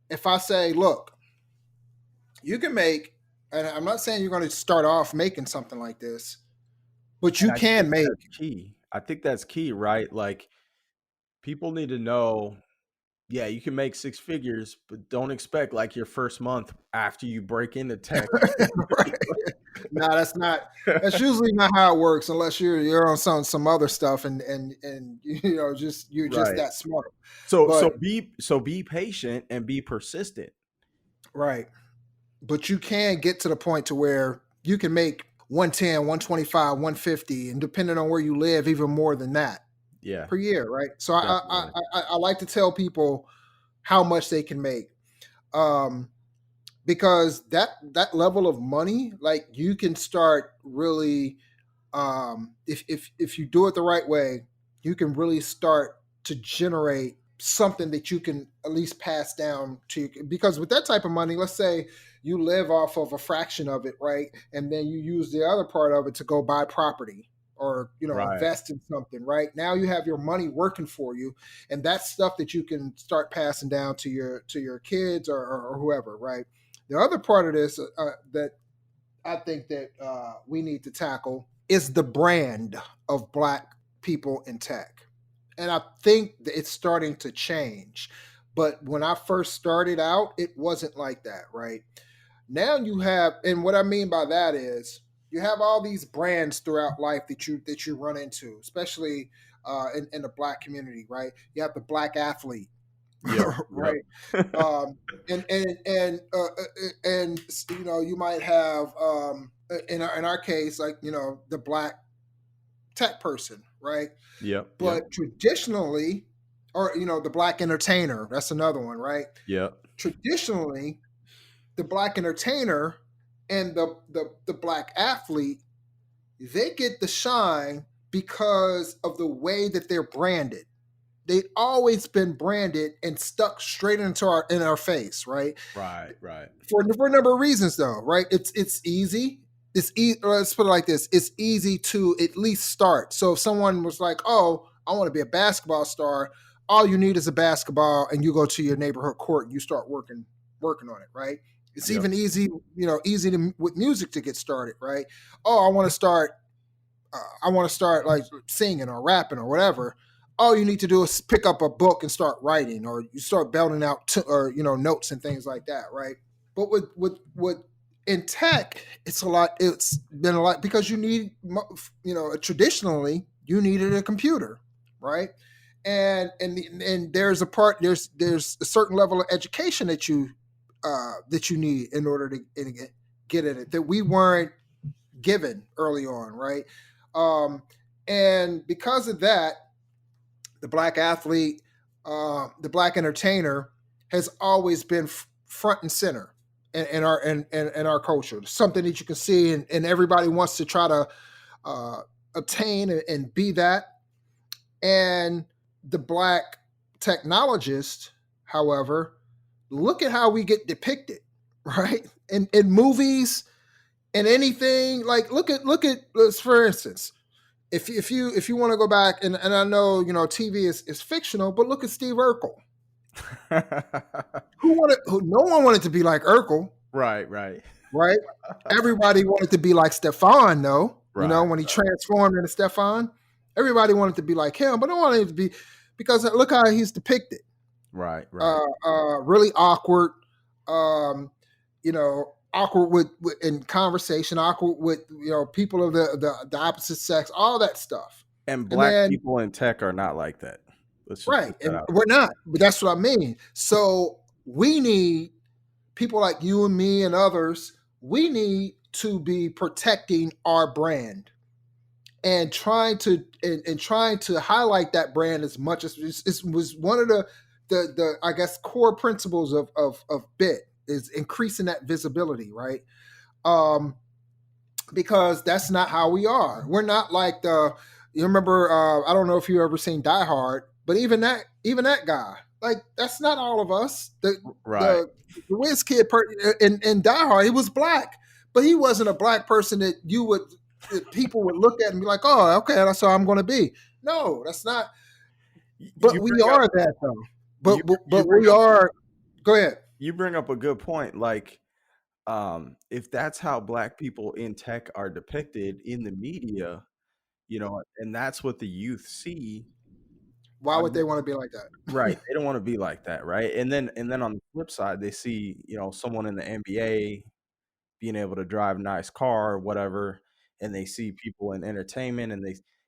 C: if I say, look, you can make, and I'm not saying you're going to start off making something like this, but
D: and
C: you
D: I think
C: can make.
D: that's key. I think that's key, right? Like people need to know, yeah, you can make six figures, but don't expect like your first month after you break into tech.
C: Right? No, that's not. That's usually not how it works, unless you're on some other stuff, and just you're just
D: Right.
C: that smart.
D: So
C: But
D: be patient and be persistent.
C: right, but you can get to the point to where you can make 110, 125, 150, and depending on where you live, even more than that
D: Yeah,
C: per year. Right. So
D: definitely.
C: I like to tell people how much they can make. Um, because that level of money, like you can start really, if you do it the right way, you can really start to generate something that you can at least pass down to, because with that type of money, let's say you live off of a fraction of it, right, and then you use the other part of it to go buy property, or
D: Right.
C: invest in something. Right now you have your money working for you, and that's stuff that you can start passing down to your kids, or whoever, right? The other part of this that I think that we need to tackle is the brand of Black people in tech. And I think that it's starting to change. But when I first started out, it wasn't like that, right? Now you have, and what I mean by that is you have all these brands throughout life that you run into, especially in the Black community, right? You have the Black athlete,
D: Yep.
C: right?
D: Yep.
C: Um, and you might have in our case, like, the Black tech person, right?
D: Yep. Yep.
C: But traditionally, or the Black entertainer, that's another one, right?
D: Yep.
C: Traditionally, the Black entertainer and the Black athlete, they get the shine because of the way that they're branded. They've always been branded and stuck straight into our face, right?
D: Right. Right.
C: For a number of reasons, though, right? It's easy. Let's put it like this: it's easy to at least start. So if someone was like, "Oh, I want to be a basketball star," all you need is a basketball, and you go to your neighborhood court and you start working on it, right? It's
D: Yep.
C: even easy with music to get started, right? Oh, I want to start like singing or rapping or whatever. All you need to do is pick up a book and start writing, or you start belting out notes and things like that, right? But with in tech, It's been a lot because traditionally you needed a computer, right? And there's there's a certain level of education that you need in order to get in it that we weren't given early on, right? Um, and because of that, the Black athlete, the Black entertainer, has always been front and center in our culture. Something that you can see, and everybody wants to try to obtain and be that. And the Black technologist, however, look at how we get depicted, right? In movies and anything, like look at for instance, if you want to go back, and I know TV is fictional, but look at Steve Urkel. No one wanted to be like Urkel,
D: Right. Right.
C: right? Everybody wanted to be like Stefan, though.
D: Right.
C: When he transformed into Stefan, everybody wanted to be like him, but no one wanted to be, because look how he's depicted.
D: Right. Right.
C: Really awkward, awkward with in conversation, awkward with people of the opposite sex, all that stuff.
D: And
C: And
D: Black
C: then
D: people in tech are not like that. Let's just
C: right,
D: put that
C: and
D: out.
C: we're not, but that's what I mean. So we need people like you and me and others. We need to be protecting our brand and trying to highlight that brand as much as it was one of the I guess core principles of Bit is increasing that visibility, right? Um, because that's not how we are. We're not like you remember, I don't know if you ever seen Die Hard, but even that guy, like, that's not all of us. The
D: Right.
C: the, the whiz kid in Die Hard, he was Black, but he wasn't a Black person that people would look at and be like, "Oh, okay, that's how I'm going to be." No, that's not.
D: You
C: But we
D: bring up
C: are that, though.
D: you you
C: But
D: bring
C: we
D: up
C: are. Go ahead.
D: you bring up a good point. Like, if that's how Black people in tech are depicted in the media, and that's what the youth see.
C: Why
D: I
C: would
D: mean,
C: they want to be like
D: right?
C: that?
D: They don't want to be like that, right? And then on the flip side, they see someone in the NBA being able to drive a nice car or whatever, and they see people in entertainment, and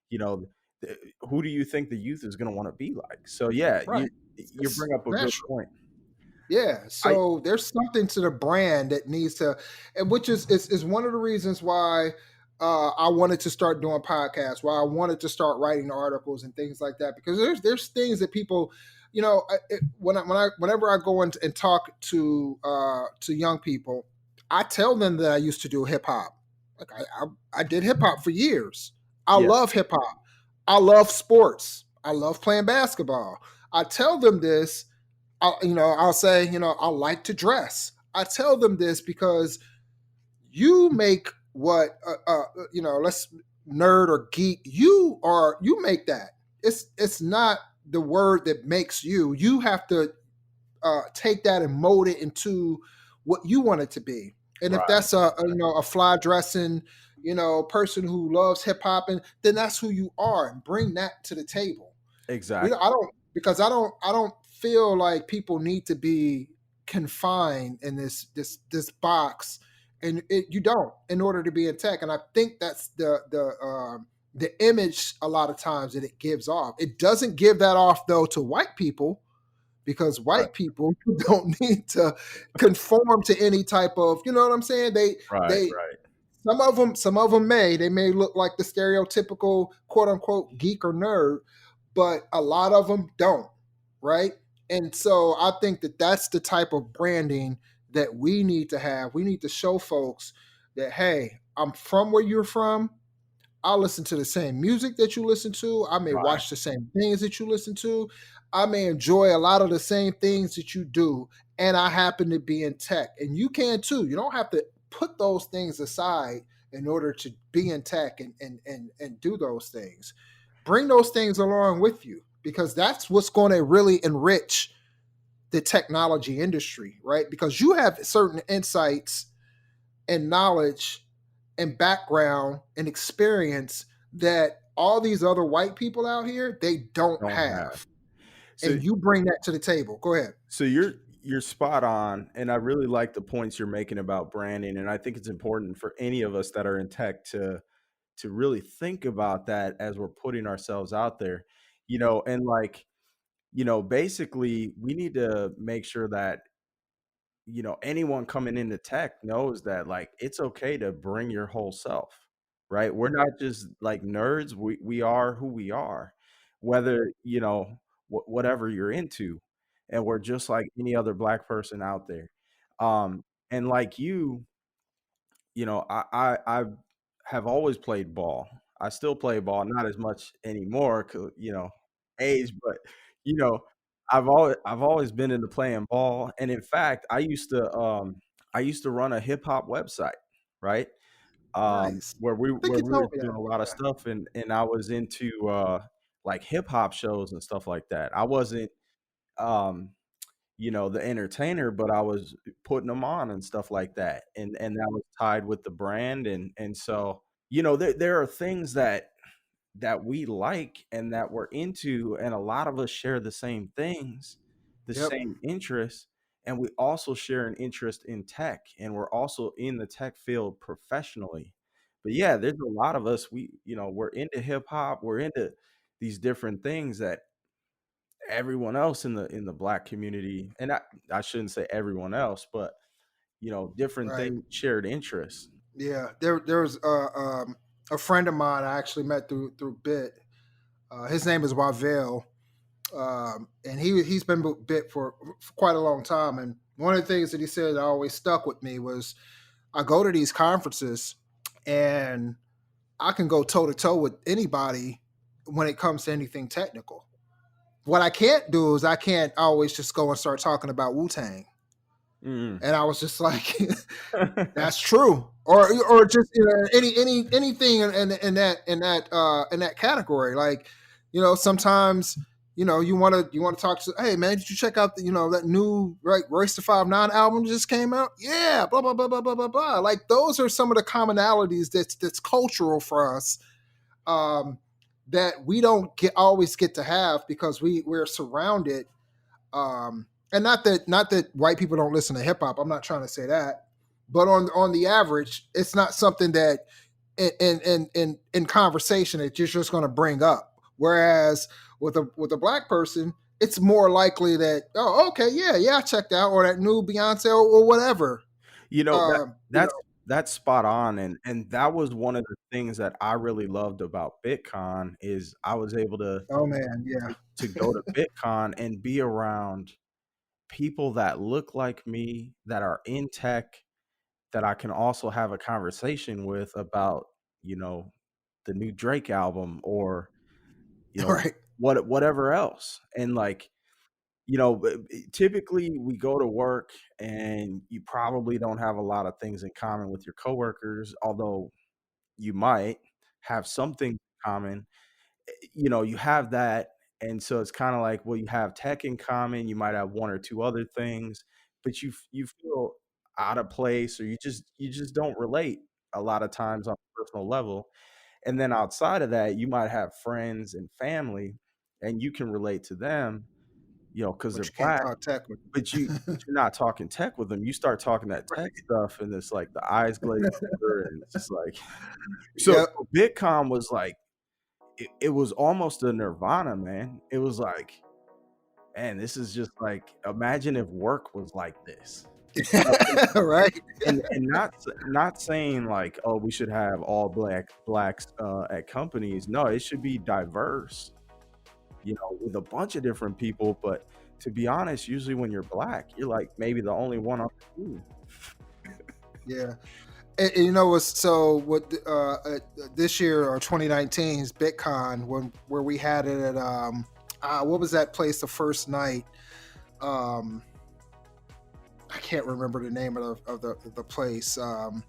D: you know, who do you think the youth is going to want to be like? So yeah, you
C: Right.
D: you
C: It's
D: bring up a good
C: natural.
D: point.
C: Yeah,
D: I
C: so there's something to the brand that needs to, and which is one of the reasons why I wanted to start doing podcasts, why I wanted to start writing articles and things like that, because there's things that people, whenever I go in and talk to young people, I tell them that I used to do hip hop. Like I did hip hop for years. I
D: Yeah.
C: love hip hop. I love sports. I love playing basketball. I tell them this. I'll say, I like to dress. I tell them this because you make what, let's nerd or geek. You make that. It's not the word that makes you. You have to take that and mold it into what you want it to be. And if
D: Right.
C: that's a fly dressing, person who loves hip hop, and then that's who you are, and bring that to the table.
D: Exactly.
C: I don't, because I don't feel like people need to be confined in this box, and you don't, in order to be in tech. And I think that's the image a lot of times that it gives off. It doesn't give that off though to white people, because
D: Right.
C: white people don't need to conform to any type of, you know what I'm saying?
D: Right.
C: They
D: Right.
C: some of them they may look like the stereotypical quote unquote geek or nerd, but a lot of them don't, right? And so I think that that's the type of branding that we need to have. We need to show folks that, hey, I'm from where you're from. I listen to the same music that you listen to. I may
D: Right.
C: watch the same things that you listen to. I may enjoy a lot of the same things that you do. And I happen to be in tech. And you can too. You don't have to put those things aside in order to be in tech and do those things. Bring those things along with you, because that's what's going to really enrich the technology industry, right? Because you have certain insights and knowledge and background and experience that all these other white people out here they don't
D: Don't have.
C: have,
D: So
C: and you bring that to the table. Go ahead.
D: so you're spot on, and I really like the points you're making about branding, and I think it's important for any of us that are in tech to really think about that as we're putting ourselves out there. And like, basically we need to make sure that anyone coming into tech knows that like it's okay to bring your whole self, right? We're not just like nerds. We are who we are, whether whatever you're into, and we're just like any other black person out there. And like I have always played ball. I still play ball, not as much anymore, 'cause, age, but you know, I've always been into playing ball, and in fact, I used to run a hip hop website, right?
C: Nice.
D: Where we
C: I think
D: where
C: you
D: we were
C: told me
D: doing
C: that.
D: a lot of stuff, and I was into like hip hop shows and stuff like that. I wasn't um the entertainer, but I was putting them on and stuff like that. And that was tied with the brand. And so, there are things that we like and that we're into, and a lot of us share the same things, the
C: Yep.
D: same interests, and we also share an interest in tech, and we're also in the tech field professionally. But yeah, there's a lot of us, we're into hip hop, we're into these different things that everyone else in the black community, and I shouldn't say everyone else, but different
C: Right.
D: things, shared interests.
C: Yeah. There was a friend of mine I actually met through Bit. His name is Wavel. And he's been with Bit for quite a long time. And one of the things that he said that always stuck with me was, I go to these conferences and I can go toe to toe with anybody when it comes to anything technical. What I can't do is I can't always just go and start talking about Wu Tang.
D: Mm.
C: And I was just like, that's true. Or just anything in that category. Like, sometimes you want to talk to, hey man, did you check out that new, right, Royce the 5'9" album just came out? Yeah, blah blah blah blah blah blah blah. Like, those are some of the commonalities that's cultural for us, um, that we don't always get to have, because we're surrounded, and not that white people don't listen to hip hop. I'm not trying to say that, but on the average, it's not something that in conversation that you're just going to bring up. Whereas with a black person, it's more likely that, oh, okay, yeah, I checked out, or that new Beyonce, or whatever.
D: you know that
C: Um, you
D: that's
C: know,
D: that's spot on, and that was one of the things that I really loved about BitCon is I was able to
C: oh man, yeah,
D: to go to BitCon and be around people that look like me, that are in tech, that I can also have a conversation with about, you know, the new Drake album, or, you know,
C: right,
D: whatever else. And like, typically we go to work and you probably don't have a lot of things in common with your coworkers, although you might have something in common. You have that. And so it's kind of like, well, you have tech in common, you might have one or two other things, but you feel, out of place, or you just don't relate a lot of times on a personal level. And then outside of that, you might have friends and family, and you can relate to them, because
C: But
D: they're
C: you can't
D: black,
C: talk tech with
D: but you're not talking tech with them. You start talking that
C: right.
D: tech stuff, and it's like the eyes glaze over, and it's just like so.
C: Yep.
D: Bitcoin was like it was almost a nirvana, man. It was like, man, this is just like, imagine if work was like this.
C: Right.
D: And not saying like, oh, we should have all blacks at companies. No, it should be diverse, with a bunch of different people. But to be honest, usually when you're black, you're like maybe the only one on the team.
C: Yeah. And you know what's so what this year or 2019's BitCon where we had it at what was that place the first night? um I can't remember the name of the place. Man,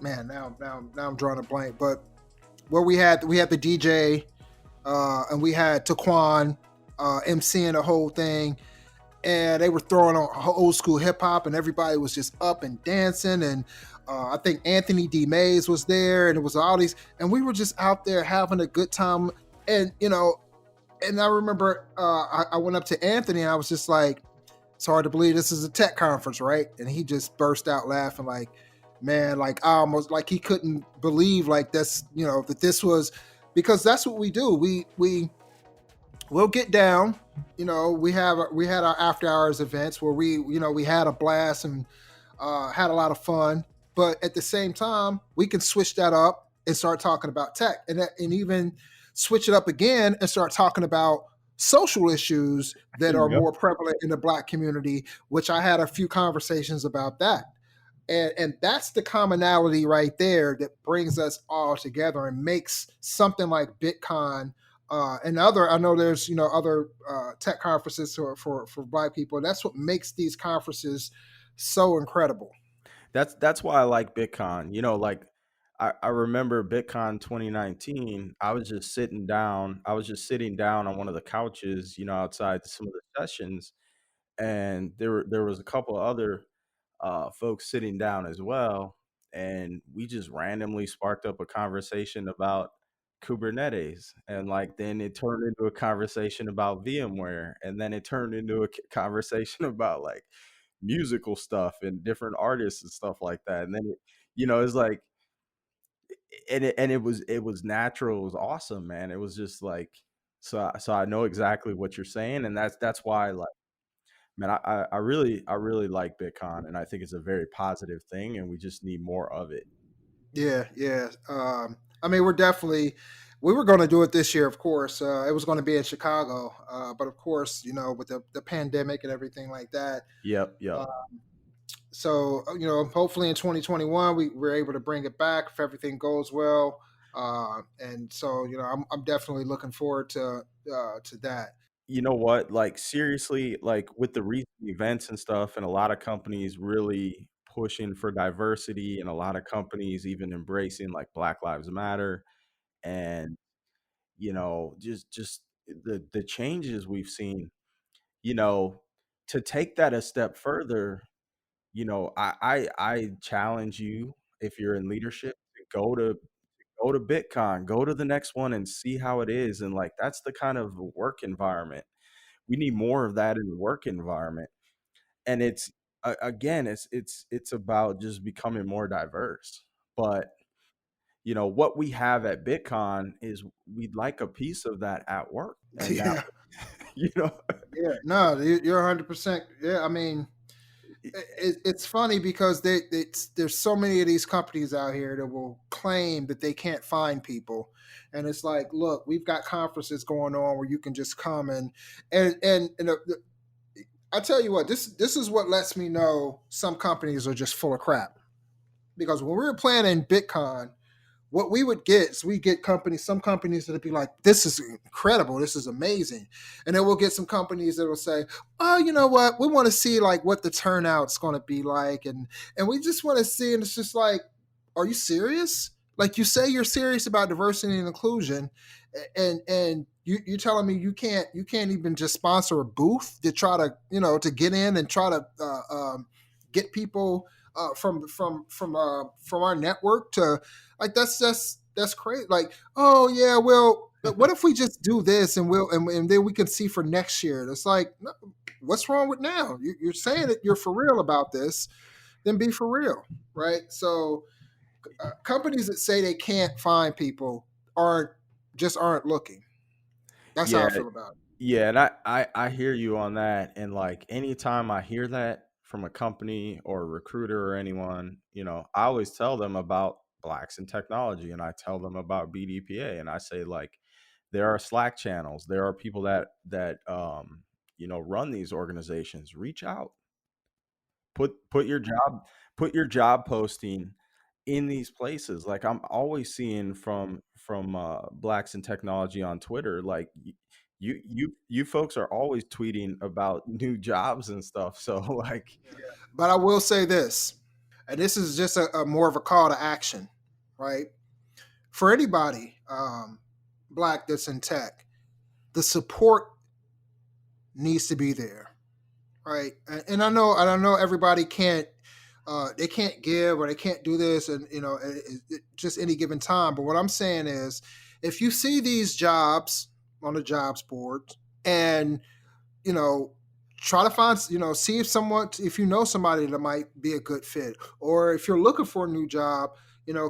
C: now I'm drawing a blank. But where we had the DJ, and we had Taquan MCing the whole thing, and they were throwing on old school hip hop, and everybody was just up and dancing. And I think Anthony D. Mays was there, and it was all these, and we were just out there having a good time. And and I remember I went up to Anthony, and I was just like, "It's hard to believe this is a tech conference, right?" And he just burst out laughing, like, "Man, like I almost like he couldn't believe like this, that this was because that's what we do. We'll get down. We had our after hours events where we had a blast and had a lot of fun. But at the same time, we can switch that up and start talking about tech, and even switch it up again and start talking about social issues that are
D: Yep.
C: more prevalent in the Black community. Which I had a few conversations about that, and that's the commonality right there that brings us all together and makes something like BitCon and other. I know there's other tech conferences for Black people. That's what makes these conferences so incredible.
D: That's why I like Bitcoin. Like I remember Bitcoin 2019. I was just sitting down on one of the couches, outside some of the sessions, and there was a couple other folks sitting down as well, and we just randomly sparked up a conversation about Kubernetes, and like then it turned into a conversation about VMware, and then it turned into a conversation about like musical stuff and different artists and stuff like that. And then it's like, and it was natural. It was awesome, man. It was just like, so I know exactly what you're saying, and that's why, like, man, I really like Bitcoin, and I think it's a very positive thing, and we just need more of it.
C: Yeah, yeah. I mean, we were going to do it this year, of course. It was going to be in Chicago, but of course, with the pandemic and everything like that.
D: Yep,
C: Uh,
D: yep.
C: so hopefully in 2021 we're able to bring it back if everything goes well. And so I'm definitely looking forward to that.
D: You know what? Like, seriously, like with the recent events and stuff, and a lot of companies really pushing for diversity, and a lot of companies even embracing like Black Lives Matter, and just the changes we've seen, you know, to take that a step further. I challenge you, if you're in leadership, to go to BitCon, go to the next one and see how it is. And like, that's the kind of work environment we need, more of that in the work environment. And it's again, it's about just becoming more diverse. But what we have at BitCon is, we'd like a piece of that at work, and that
C: Yeah,
D: you know
C: yeah. No, you're 100%. Yeah, I mean, it's funny because there's so many of these companies out here that will claim that they can't find people, and it's like, look, we've got conferences going on where you can just come and I tell you what, this is what lets me know some companies are just full of crap. Because when we were planning BitCon, what we would get is we get some companies that'd be like, this is incredible, this is amazing. And then we'll get some companies that will say, oh, you know what, we want to see like what the turnout's going to be like. And we just want to see, and it's just like, are you serious? Like, you say you're serious about diversity and inclusion, and you're telling me you can't even just sponsor a booth to try to, to get in and try to get people from our network to, like, that's crazy. Like, oh yeah, well, what if we just do this and and then we can see for next year? It's like, no, what's wrong with now? You're saying that you're for real about this, then be for real, right? So companies that say they can't find people aren't looking. That's how
D: Yeah,
C: I feel about it.
D: yeah, and I hear you on that. And like anytime I hear that from a company or a recruiter or anyone, I always tell them about blacks in technology, and I tell them about BDPA, and I say like there are Slack channels, there are people that run these organizations. Reach out, put your job posting in these places. Like I'm always seeing from blacks in technology on Twitter, like you folks are always tweeting about new jobs and stuff. So like,
C: But I will say this, and this is just a more of a call to action, right? For anybody black that's in tech, the support needs to be there, right? And I know everybody can't they can't give or they can't do this, and just any given time. But what I'm saying is, if you see these jobs on the jobs board, and you know try to find, see if you know somebody that might be a good fit, or if you're looking for a new job,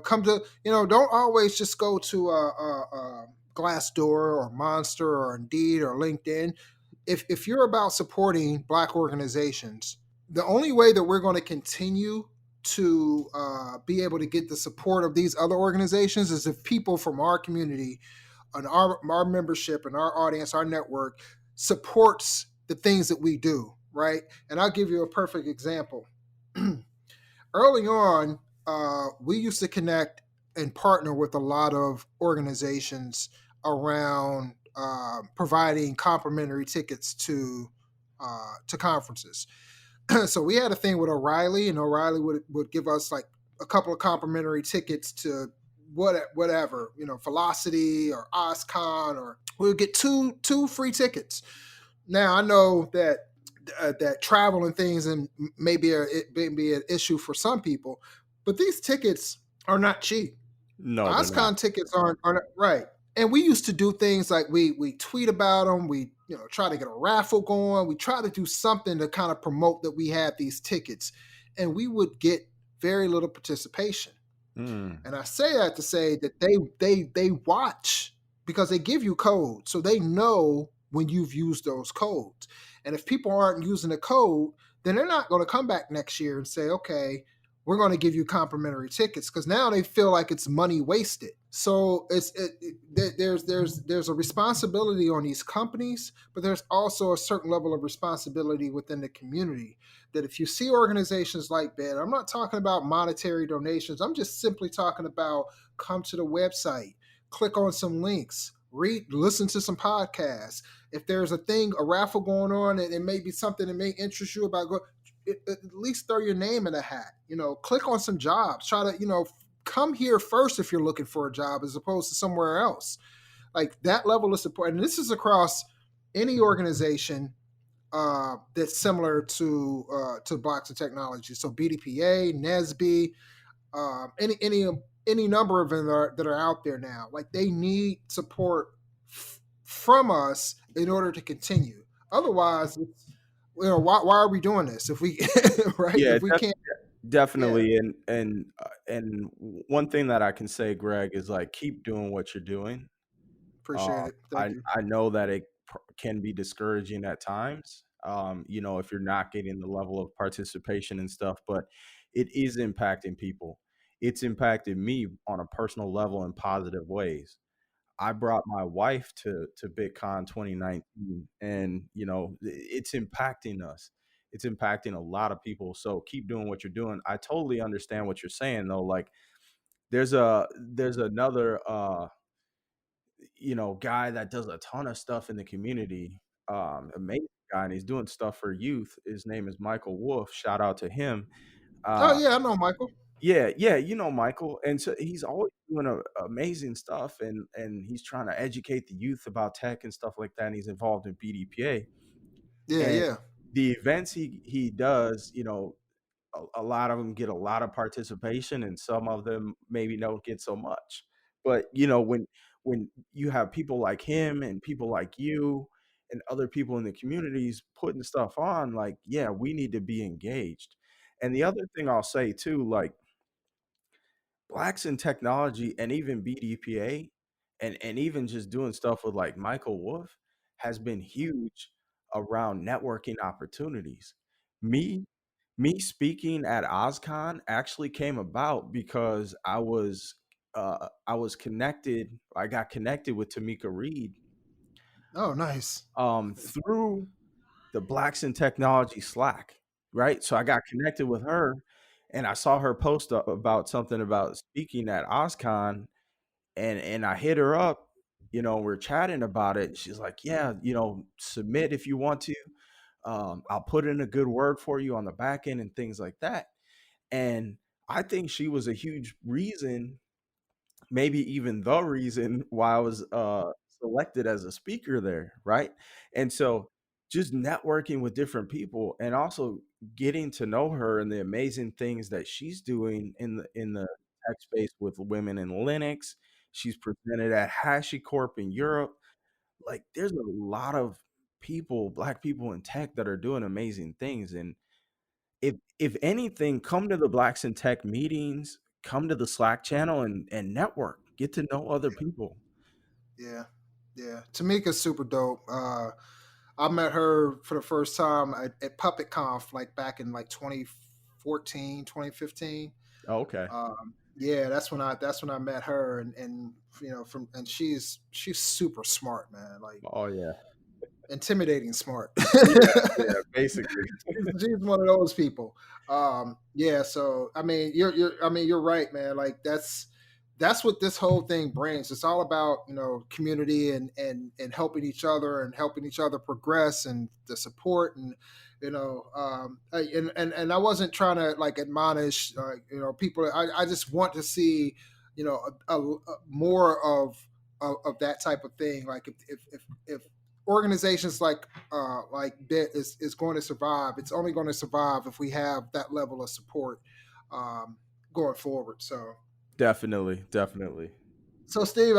C: come to, don't always just go to a Glassdoor or Monster or Indeed or LinkedIn. If you're about supporting black organizations, the only way that we're going to continue to be able to get the support of these other organizations is if people from our community and our membership and our audience, our network, supports the things that we do, right? And I'll give you a perfect example. Early on, we used to connect and partner with a lot of organizations around providing complimentary tickets to conferences. So we had a thing with O'Reilly, and O'Reilly would give us like a couple of complimentary tickets to whatever, Velocity or OSCON, or we would get two free tickets. Now I know that travel and things and maybe it may be an issue for some people, but these tickets are not cheap.
D: no, they're not.
C: OSCON tickets aren't right. And we used to do things like we tweet about them. We try to get a raffle going. We try to do something to kind of promote that we had these tickets, and we would get very little participation.
D: Mm.
C: And I say that to say that they watch, because they give you codes, so they know when you've used those codes. And if people aren't using the code, then they're not going to come back next year and say, okay, we're going to give you complimentary tickets, because now they feel like it's money wasted. So there's a responsibility on these companies, but there's also a certain level of responsibility within the community. That if you see organizations like that, I'm not talking about monetary donations. I'm just simply talking about come to the website, click on some links, listen to some podcasts. If there's a raffle going on, and it may be something that may interest you about at least throw your name in a hat. Click on some jobs. Try to, come here first if you're looking for a job, as opposed to somewhere else. Like, that level of support, and this is across any organization that's similar to Blocks of Technology. So BDPA, NESB, any number of them that are out there now. Like, they need support from us in order to continue. Otherwise, why are we doing this if we right,
D: Yeah,
C: if we can't? Yeah,
D: definitely. And one thing that I can say, Greg, is like keep doing what you're doing.
C: appreciate
D: Uh,
C: it.
D: I
C: Thank you.
D: I know that it can be discouraging at times. If you're not getting the level of participation and stuff, but it is impacting people. It's impacted me on a personal level in positive ways. I brought my wife to BitCon 2019, and it's impacting us. It's impacting a lot of people. So keep doing what you're doing. I totally understand what you're saying though. Like there's another guy that does a ton of stuff in the community. Amazing guy, and he's doing stuff for youth. His name is Michael Wolf. Shout out to him.
C: Oh
D: Uh,
C: yeah, I know Michael.
D: Yeah, you know Michael, and so he's always doing amazing stuff, and he's trying to educate the youth about tech and stuff like that. And he's involved in BDPA,
C: Yeah,
D: and
C: yeah.
D: the events he does, a lot of them get a lot of participation, and some of them maybe don't get so much. But when you have people like him and people like you and other people in the communities putting stuff on, like, yeah, we need to be engaged. And the other thing I'll say too, like, Blacks in technology and even BDPA and even just doing stuff with like Michael Wolff has been huge around networking opportunities. Me me speaking at OzCon actually came about because I was connected. I got connected with Tamika Reed
C: Oh, nice.
D: through the Blacks in Technology Slack, right? So I got connected with her, and I saw her post about something about speaking at OzCon, and I hit her up. We're chatting about it. She's like, "Yeah, submit if you want to. I'll put in a good word for you on the back end and things like that." And I think she was a huge reason, maybe even the reason why I was selected as a speaker there, right? And so just networking with different people and also getting to know her and the amazing things that she's doing in the tech space with women in Linux. She's presented at HashiCorp in Europe. Like, there's a lot of people, black people in tech, that are doing amazing things. And if anything, come to the Blacks in Tech meetings, come to the Slack channel and network, get to know other people.
C: Yeah, yeah. Tamika's super dope. I met her for the first time at PuppetConf, like back in like 2014, 2015.
D: Oh, okay.
C: Yeah, that's when I met her, and she's super smart, man. Like
D: Oh yeah.
C: intimidating smart.
D: Yeah, yeah, basically.
C: She's one of those people. Yeah, so I mean, you're right, man. Like that's what this whole thing brings. It's all about community and helping each other progress and the support and and I wasn't trying to like admonish people. I just want to see more of that type of thing. Like if organizations like BIT is going to survive. It's only going to survive if we have that level of support um, going forward.
D: Definitely, definitely.
C: So Steve,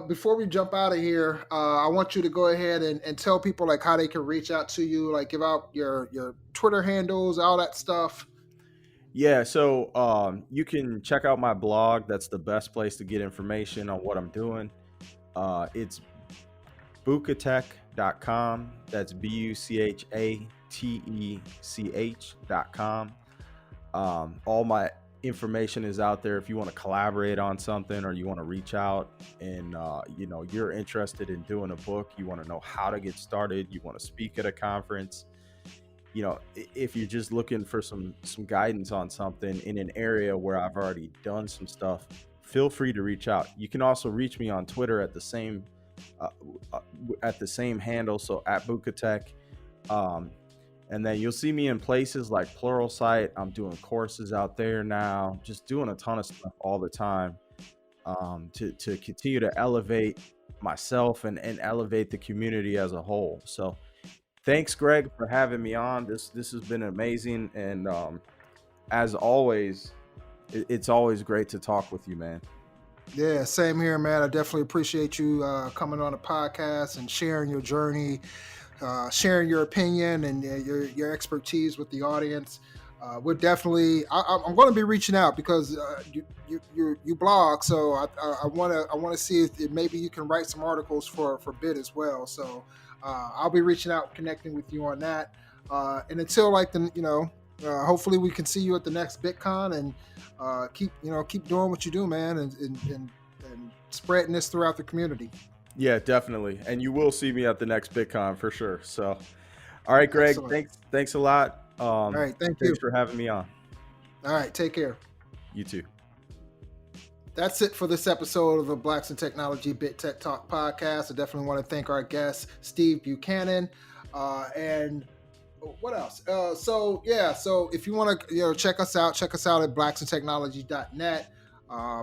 C: before we jump out of here, I want you to go ahead and tell people like how they can reach out to you, like give out your Twitter handles, all that stuff.
D: Yeah, so you can check out my blog. That's the best place to get information on what I'm doing. It's buchatech.com. That's buchatech.com. All my information is out there if you want to collaborate on something or you want to reach out and you're interested in doing a book, you want to know how to get started, you want to speak at a conference, if you're just looking for some guidance on something in an area where I've already done some stuff, feel free to reach out. You can also reach me on Twitter at the same handle, so at Buchatech. And then you'll see me in places like Pluralsight. I'm doing courses out there now, just doing a ton of stuff all the time to continue to elevate myself and elevate the community as a whole. So thanks, Greg, for having me on. This has been amazing. And as always, it's always great to talk with you, man.
C: Yeah, same here, man. I definitely appreciate you coming on the podcast and sharing your journey, sharing your opinion and your expertise with the audience. We're definitely. I'm going to be reaching out because you blog, so I want to see if maybe you can write some articles for BIT as well. So I'll be reaching out, connecting with you on that. And until hopefully we can see you at the next BitCon and keep doing what you do, man, and spreading this throughout the community.
D: Yeah, definitely. And you will see me at the next BitCon for sure. So, all right, Greg,
C: Excellent.
D: thanks a lot.
C: All right, thanks
D: for having me on.
C: All right, take care.
D: You too.
C: That's it for this episode of the Blacks in Technology Bit Tech Talk podcast. I definitely want to thank our guest, Steve Buchanan. And What else? So if you want to, check us out at blacksandtechnology.net.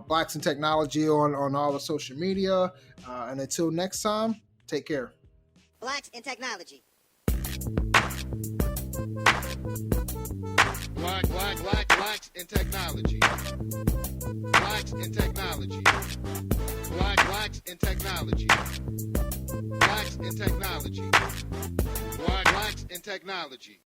C: Blacks and Technology on all the social media. And until next time, take care.
A: Blacks in Technology.
B: Blacks in technology. Blacks in technology. Blacks in technology. Blacks in technology. Blacks in technology.